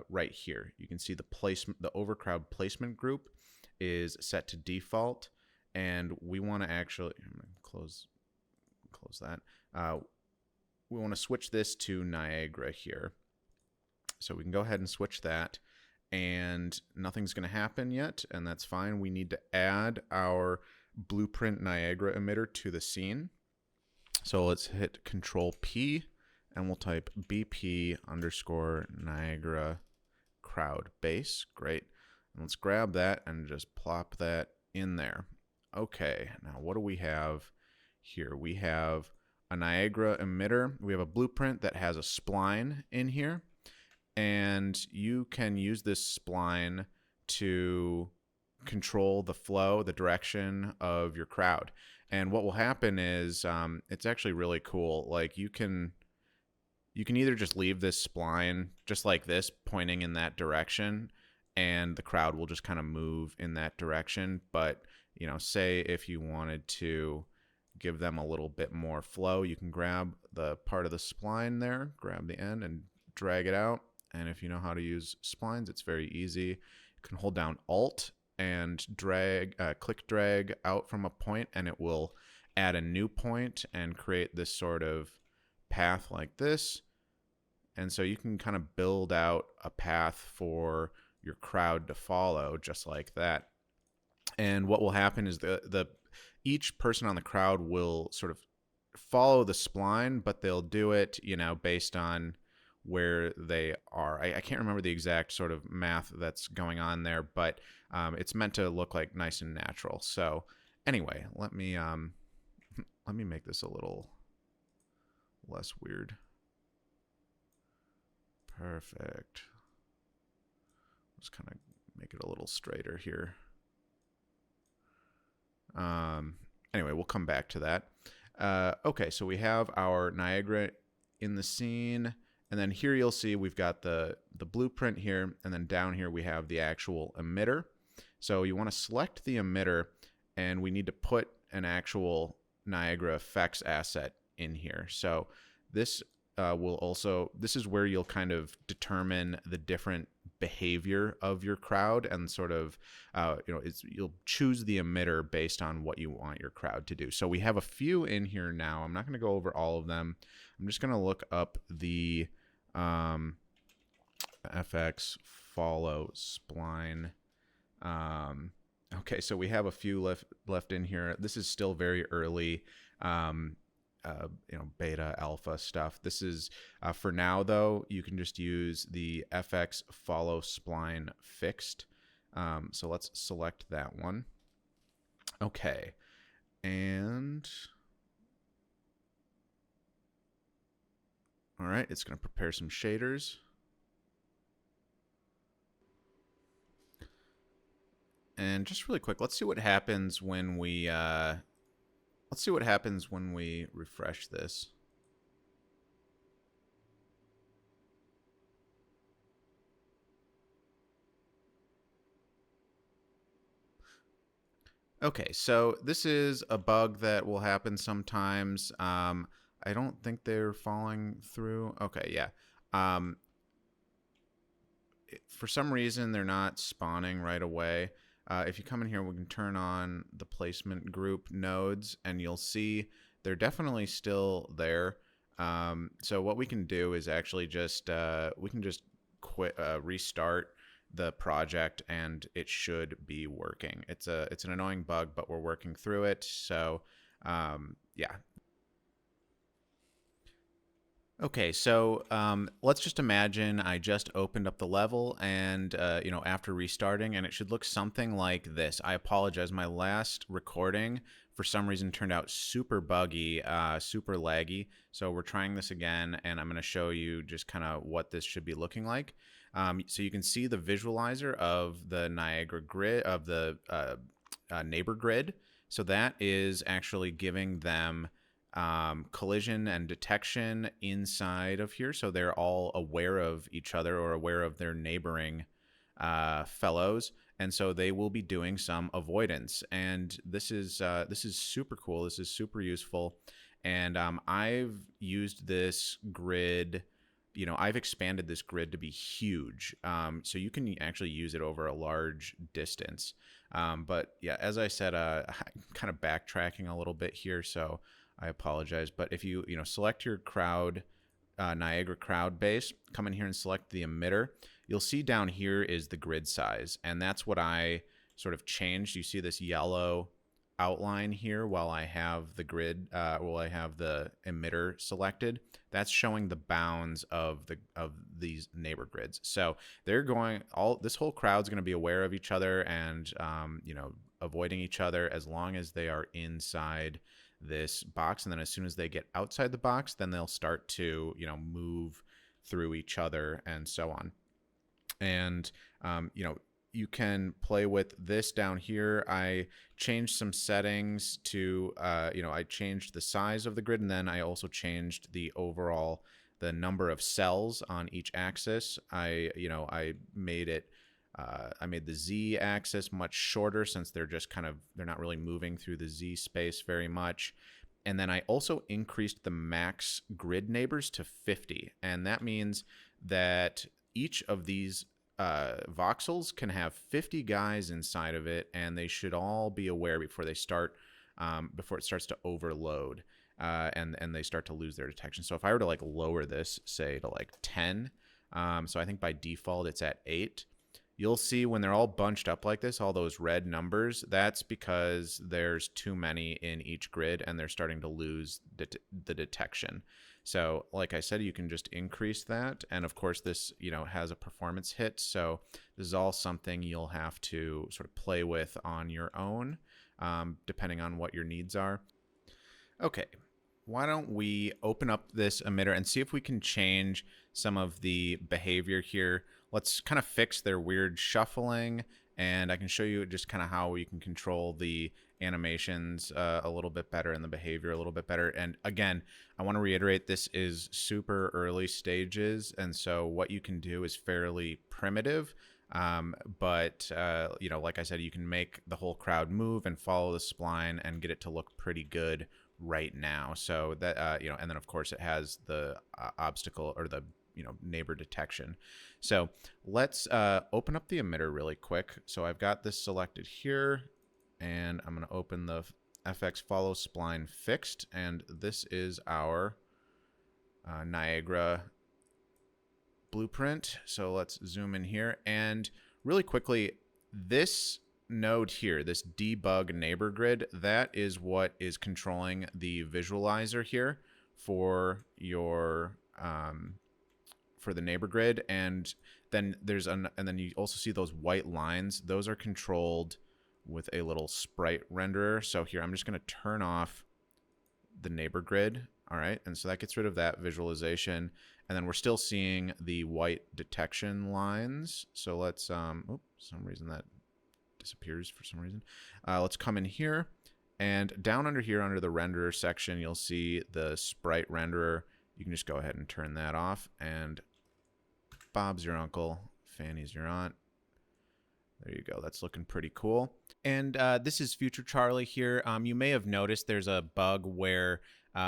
right here. You can see the placement, the OverCrowd placement group is set to default, and we want to actually close that. We want to switch this to Niagara here. So we can go ahead and switch that, and nothing's going to happen yet, and that's fine. We need to add our blueprint Niagara emitter to the scene. So let's hit Control P, and we'll type BP underscore Niagara crowd base. Great. And let's grab that and just plop that in there. Okay, now what do we have here? We have a Niagara emitter. We have a blueprint that has a spline in here, and you can use this spline to control the flow, the direction of your crowd. And what will happen is it's actually really cool. Like you can either just leave this spline just like this pointing in that direction, and the crowd will just kind of move in that direction. But say if you wanted to give them a little bit more flow, you can grab the part of the spline there, grab the end and drag it out. And if you know how to use splines, it's very easy. You can hold down Alt and click drag out from a point, and it will add a new point and create this sort of path like this. And so you can kind of build out a path for your crowd to follow just like that. And what will happen is each person on the crowd will sort of follow the spline, but they'll do it, based on where they are. I can't remember the exact sort of math that's going on there, but it's meant to look like nice and natural. So anyway, let me make this a little less weird. Perfect. Just kind of make it a little straighter here. Anyway, we'll come back to that. Okay, so we have our Niagara in the scene, and then here you'll see we've got the blueprint here, and then down here we have the actual emitter. So you want to select the emitter, and we need to put an actual Niagara effects asset in here. So this this is where you'll kind of determine the different behavior of your crowd, and sort of you'll choose the emitter based on what you want your crowd to do. So we have a few in here now. I'm not going to go over all of them. I'm just going to look up the FX follow spline. Okay, so we have a few left in here. This is still very early beta alpha stuff. This is for now though. You can just use the FX follow spline fixed. So let's select that one. Okay, and all right, it's going to prepare some shaders. And just really quick, let's see what happens when we refresh this. Okay, so this is a bug that will happen sometimes. I don't think they're falling through. Okay, yeah. For some reason, they're not spawning right away. If you come in here, we can turn on the placement group nodes, and you'll see they're definitely still there. So what we can do is actually just restart the project, and it should be working. It's an annoying bug, but we're working through it. So yeah. Okay, so let's just imagine I just opened up the level and, after restarting, and it should look something like this. I apologize. My last recording, for some reason, turned out super buggy, super laggy. So we're trying this again, and I'm going to show you just kind of what this should be looking like. So you can see the visualizer of the Niagara grid, of the neighbor grid. So that is actually giving them collision and detection inside of here, so they're all aware of each other or aware of their neighboring fellows, and so they will be doing some avoidance. And this is super cool. This is super useful, and I've used this grid. I've expanded this grid to be huge, so you can actually use it over a large distance. But yeah, as I said, I'm kind of backtracking a little bit here, so I apologize. But if you select your crowd, Niagara crowd base, come in here and select the emitter, you'll see down here is the grid size, and that's what I sort of changed. You see this yellow outline here while I have the grid, while I have the emitter selected. That's showing the bounds of these neighbor grids. So they're going this whole crowd's going to be aware of each other and avoiding each other as long as they are inside this box. And then as soon as they get outside the box, then they'll start to move through each other and so on. And you can play with this down here. I changed some settings to, I changed the size of the grid, and then I also changed the number of cells on each axis. I made it, I made the Z axis much shorter since they're not really moving through the Z space very much. And then I also increased the max grid neighbors to 50. And that means that each of these voxels can have 50 guys inside of it, and they should all be aware before they start, before it starts to overload, and they start to lose their detection. So if I were to lower this, say to 10, so I think by default it's at 8. You'll see when they're all bunched up like this, all those red numbers, that's because there's too many in each grid and they're starting to lose the detection. So like I said, you can just increase that. And of course this, has a performance hit. So this is all something you'll have to sort of play with on your own, depending on what your needs are. Okay. Why don't we open up this emitter and see if we can change some of the behavior here. Let's kind of fix their weird shuffling, and I can show you just kind of how you can control the animations a little bit better and the behavior a little bit better. And again, I want to reiterate, this is super early stages, and so what you can do is fairly primitive. But like I said, you can make the whole crowd move and follow the spline and get it to look pretty good right now. So that and then of course it has the obstacle or the neighbor detection. So let's open up the emitter really quick. So I've got this selected here, and I'm going to open the FX follow spline fixed, and this is our Niagara blueprint. So let's zoom in here, and really quickly, this node here, this debug neighbor grid, that is what is controlling the visualizer here for your for the neighbor grid. And then and then you also see those white lines. Those are controlled with a little sprite renderer. So here I'm just going to turn off the neighbor grid. All right, and so that gets rid of that visualization, and then we're still seeing the white detection lines. So let's for some reason that disappears for some reason. Let's come in here, and down under here under the renderer section, you'll see the sprite renderer. You can just go ahead and turn that off, and Bob's your uncle, Fanny's your aunt. There you go. That's looking pretty cool. And this is Future Charlie here. You may have noticed there's a bug where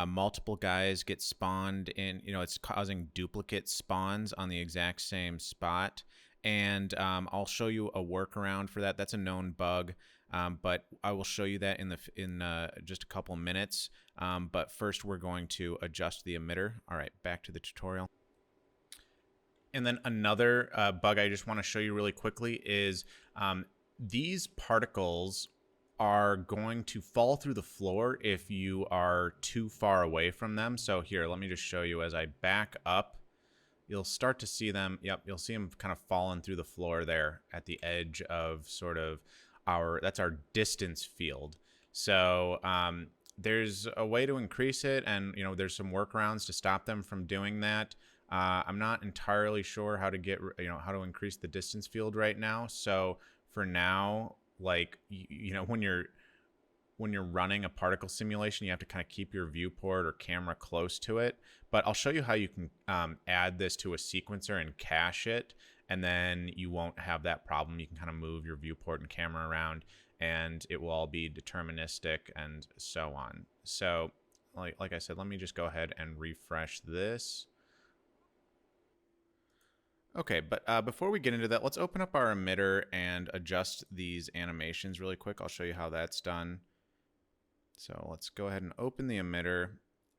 multiple guys get spawned in, it's causing duplicate spawns on the exact same spot. And I'll show you a workaround for that. That's a known bug, but I will show you that in just a couple minutes. But first, we're going to adjust the emitter. All right, back to the tutorial. And then another bug I just want to show you really quickly is these particles are going to fall through the floor if you are too far away from them. So here, let me just show you as I back up. You'll start to see them. Yep, you'll see them kind of falling through the floor there at the edge of sort of that's our distance field. So there's a way to increase it, and there's some workarounds to stop them from doing that. I'm not entirely sure how to how to increase the distance field right now. So for now, like when you're running a particle simulation, you have to kind of keep your viewport or camera close to it. But I'll show you how you can add this to a sequencer and cache it, and then you won't have that problem. You can kind of move your viewport and camera around, and it will all be deterministic and so on. So like I said, let me just go ahead and refresh this. Okay, but before we get into that, let's open up our emitter and adjust these animations really quick. I'll show you how that's done. So let's go ahead and open the emitter.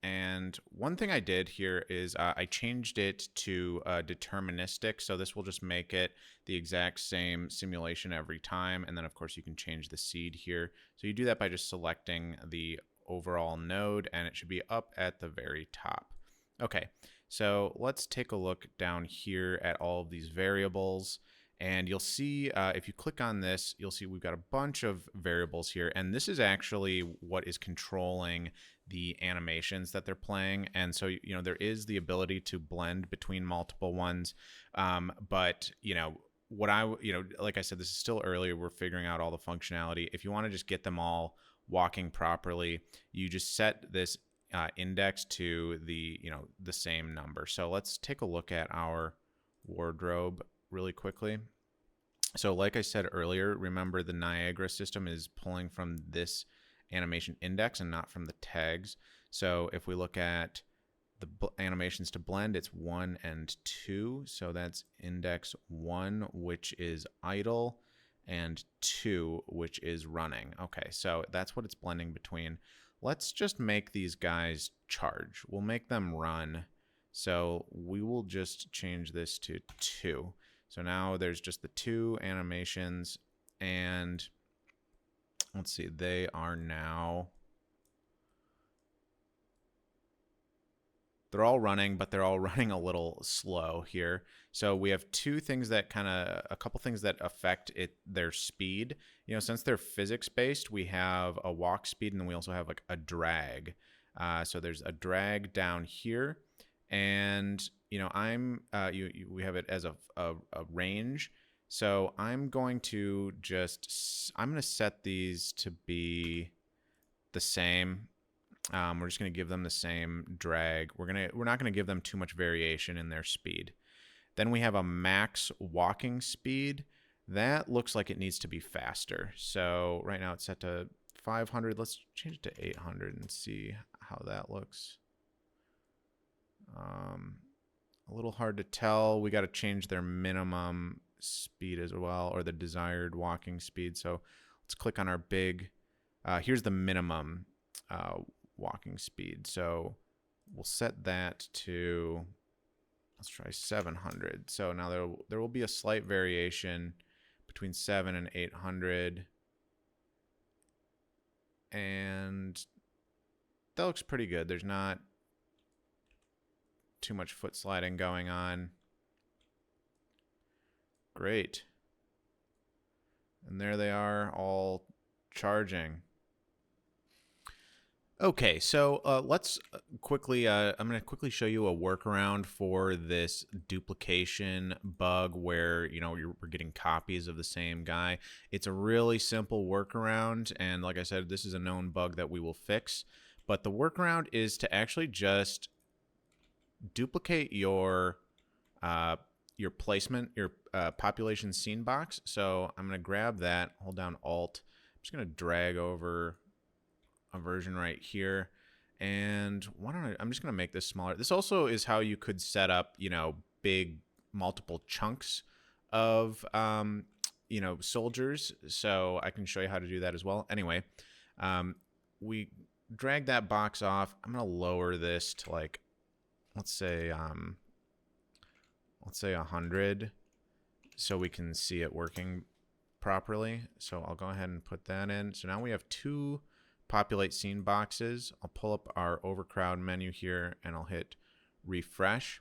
And one thing I did here is I changed it to deterministic. So this will just make it the exact same simulation every time. And then, of course, you can change the seed here. So you do that by just selecting the overall node, and it should be up at the very top. Okay, so let's take a look down here at all of these variables. And you'll see, if you click on this, you'll see we've got a bunch of variables here. And this is actually what is controlling the animations that they're playing. And so, there is the ability to blend between multiple ones. But, like I said, this is still early. We're figuring out all the functionality. If you want to just get them all walking properly, you just set this index to the same number. So let's take a look at our wardrobe really quickly. So like I said earlier, remember the Niagara system is pulling from this animation index and not from the tags. So if we look at the animations to blend, it's 1 and 2. So that's index 1, which is idle, and 2, which is running. Okay, so that's what it's blending between. Let's just make these guys charge. We'll make them run. So we will just change this to 2. So now there's just the 2 animations, and let's see, they are now, they're all running, but they're all running a little slow here. So we have a couple things that affect their speed. Since they're physics-based, we have a walk speed, and then we also have like a drag. So there's a drag down here, and we have it as a range. So I'm going to set these to be the same. We're just going to give them the same drag. We're not going to give them too much variation in their speed. Then we have a max walking speed. That looks like it needs to be faster. So right now it's set to 500. Let's change it to 800 and see how that looks. A little hard to tell. We got to change their minimum speed as well, or the desired walking speed. So let's click on our big, here's the minimum walking speed. So we'll set that to, let's try 700. So now there will be a slight variation between 7 and 800. And that looks pretty good. There's not too much foot sliding going on. Great. And there they are, all charging. Okay, so let's quickly, I'm going to quickly show you a workaround for this duplication bug where, we're getting copies of the same guy. It's a really simple workaround, and like I said, this is a known bug that we will fix. But the workaround is to actually just duplicate your placement, your population scene box. So I'm going to grab that, hold down Alt. I'm just going to drag over a version right here. And I'm just going to make this smaller. This also is how you could set up, big multiple chunks of, soldiers. So I can show you how to do that as well. Anyway, we drag that box off. I'm going to lower this to like, let's say 100, so we can see it working properly. So I'll go ahead and put that in. So now we have 2 populate scene boxes. I'll pull up our OverCrowd menu here and I'll hit refresh.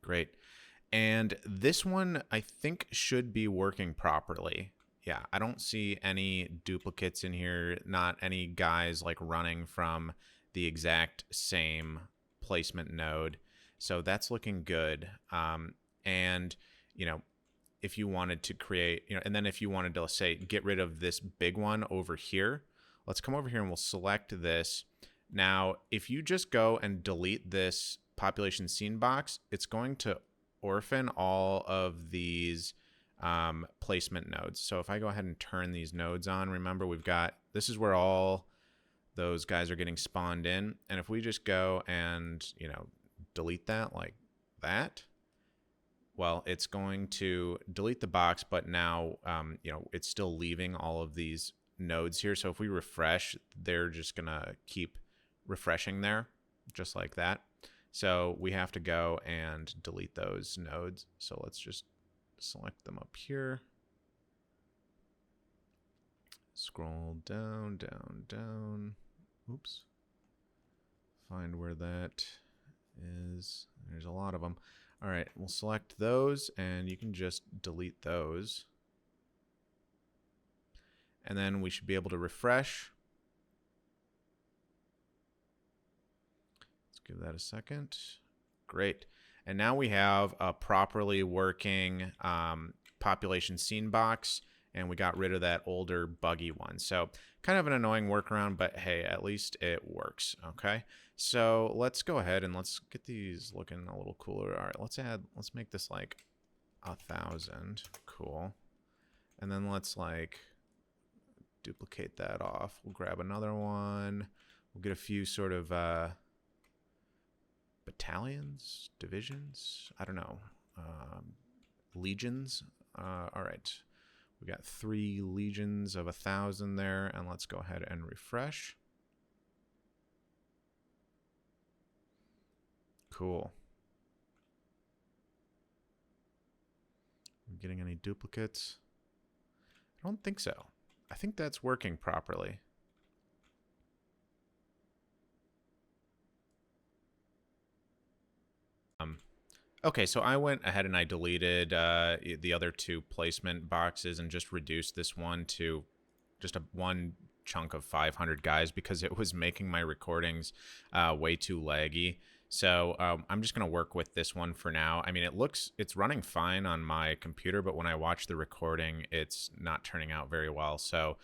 Great. And this one I think should be working properly. Yeah, I don't see any duplicates in here, not any guys like running from the exact same placement node. So that's looking good. And, you know, if you wanted to create, and then if you wanted to, say, get rid of this big one over here, let's come over here and we'll select this. Now, if you just go and delete this population scene box, it's going to orphan all of these placement nodes. So if I go ahead and turn these nodes on, remember this is where all those guys are getting spawned in. And if we just go and, delete that like that, well, it's going to delete the box, but now, it's still leaving all of these nodes here. So if we refresh, they're just going to keep refreshing there, just like that. So we have to go and delete those nodes. So let's just select them up here. Scroll down, down, down. Oops. Find where that is. There's a lot of them. All right, we'll select those and you can just delete those. And then we should be able to refresh. Let's give that a second. Great. And now we have a properly working population scene box, and we got rid of that older buggy one. So kind of an annoying workaround, but hey, at least it works. Okay. So let's go ahead and let's get these looking a little cooler. All right, let's make this like 1,000. Cool. And then let's like duplicate that off. We'll grab another one. We'll get a few sort of battalions, divisions, I don't know, legions. All right, we got 3 legions of 1,000 there, and let's go ahead and refresh. Cool. Are we getting any duplicates? I don't think so. I think that's working properly. Okay, so I went ahead and I deleted the other 2 placement boxes and just reduced this one to just one chunk of 500 guys because it was making my recordings way too laggy. So I'm just going to work with this one for now. I mean, it's running fine on my computer, but when I watch the recording, it's not turning out very well. So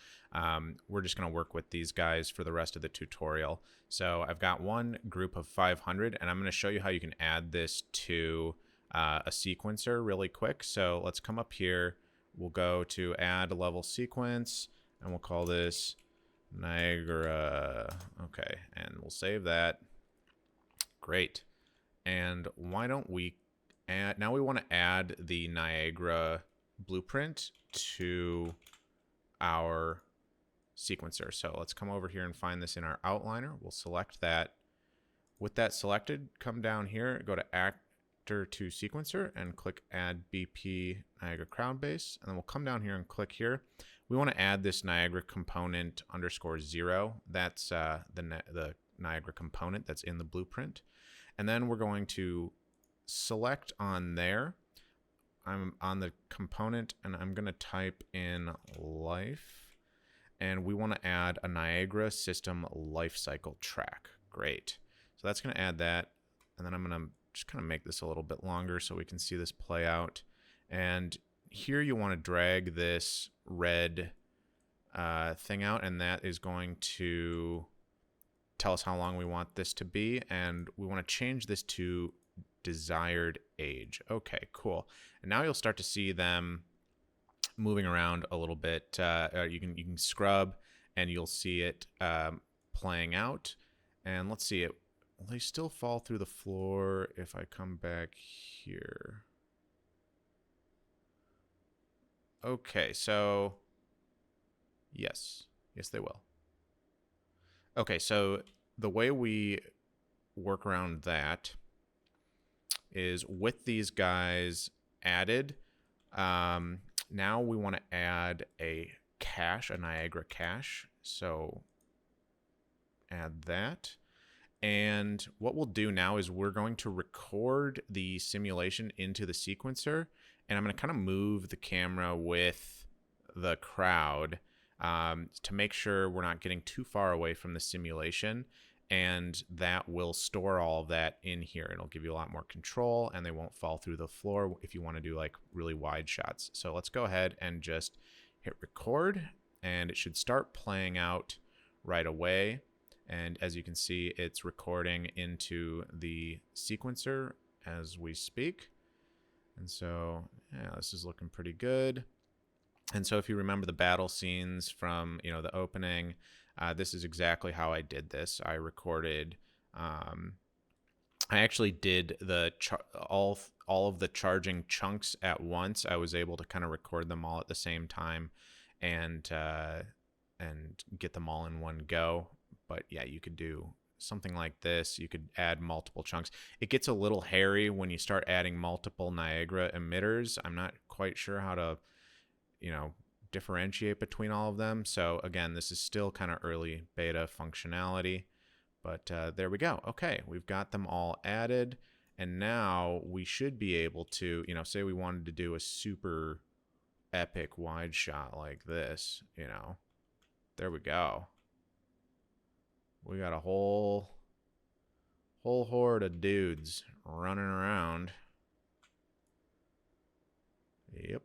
we're just going to work with these guys for the rest of the tutorial. So I've got one group of 500, and I'm going to show you how you can add this to a sequencer really quick. So let's come up here. We'll go to add a level sequence, and we'll call this Niagara. Okay, and we'll save that. Great. And why don't we add, now we want to add the Niagara blueprint to our sequencer. So let's come over here and find this in our outliner. We'll select that. With that selected, come down here, go to Actor to Sequencer and click Add BP Niagara Crowd Base. And then we'll come down here and click here. We want to add this Niagara component _0. That's the Niagara component that's in the blueprint. And then we're going to select on there. I'm on the component and I'm going to type in life. And we want to add a Niagara system lifecycle track. Great. So that's going to add that. And then I'm going to just kind of make this a little bit longer so we can see this play out. And here you want to drag this red thing out, and that is going to tell us how long we want this to be, and we want to change this to desired age. Okay, cool. And now you'll start to see them moving around a little bit. You can scrub, and you'll see it playing out. And let's see it. Will they still fall through the floor if I come back here? Okay, so yes, they will. Okay, so the way we work around that is with these guys added. Now we want to add a cache, a Niagara cache. So add that. And what we'll do now is we're going to record the simulation into the sequencer, and I'm going to kind of move the camera with the crowd to make sure we're not getting too far away from the simulation, and that will store all of that in here. It'll give you a lot more control, and they won't fall through the floor if you want to do like really wide shots. So let's go ahead and just hit record, and it should start playing out right away. And as you can see, it's recording into the sequencer as we speak. And so, yeah, this is looking pretty good. And so if you remember the battle scenes from, the opening, this is exactly how I did this. I recorded, I actually did all of the charging chunks at once. I was able to kind of record them all at the same time and get them all in one go. But yeah, you could do something like this. You could add multiple chunks. It gets a little hairy when you start adding multiple Niagara emitters. I'm not quite sure how to, differentiate between all of them. So again, this is still kind of early beta functionality, but there we go. Okay, we've got them all added. And now we should be able to, say we wanted to do a super epic wide shot like this, there we go. We got a whole horde of dudes running around. Yep.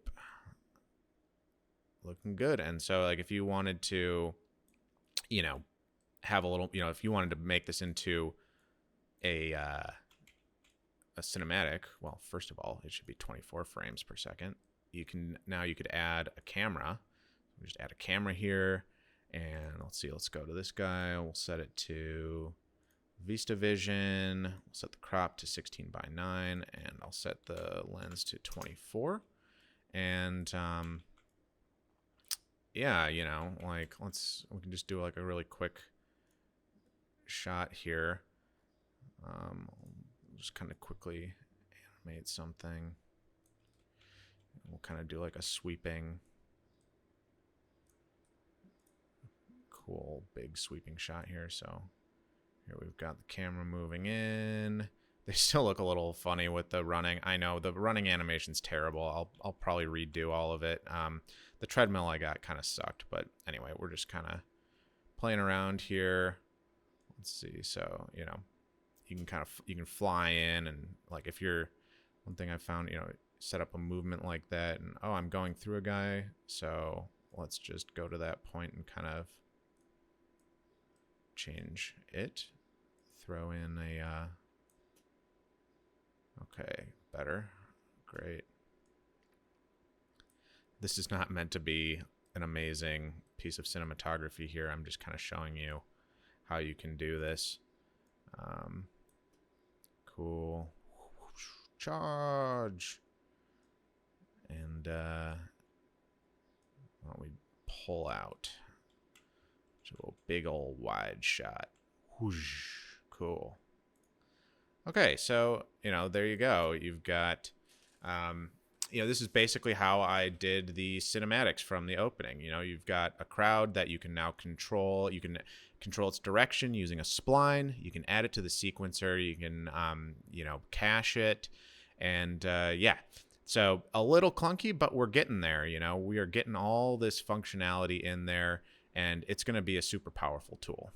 Looking good. And so like if you wanted to, have a little, if you wanted to make this into a cinematic, well, first of all, it should be 24 frames per second. You could add a camera. We just add a camera here. And let's go to this guy. We'll set it to VistaVision. We'll set the crop to 16:9, and I'll set the lens to 24. And yeah, we can just do like a really quick shot here. Just kind of quickly animate something. We'll kind of do like a sweeping. Cool big sweeping shot here. So here we've got the camera moving in. They still look a little funny with the running. I know the running animation's terrible. I'll probably redo all of it. The treadmill I got kind of sucked, but anyway, we're just kind of playing around here. Let's see. So you can fly in, and like if you're one thing I found, set up a movement like that, and I'm going through a guy, so let's just go to that point and kind of change it, throw in a okay, better, great. This is not meant to be an amazing piece of cinematography here. I'm just kind of showing you how you can do this. Cool. Charge. And why don't we pull out? So a big old wide shot. Whoosh. Cool. Okay, so, there you go. You've got, this is basically how I did the cinematics from the opening. You've got a crowd that you can now control. You can control its direction using a spline. You can add it to the sequencer. You can, cache it. And, yeah. So a little clunky, but we're getting there. We are getting all this functionality in there. And it's going to be a super powerful tool.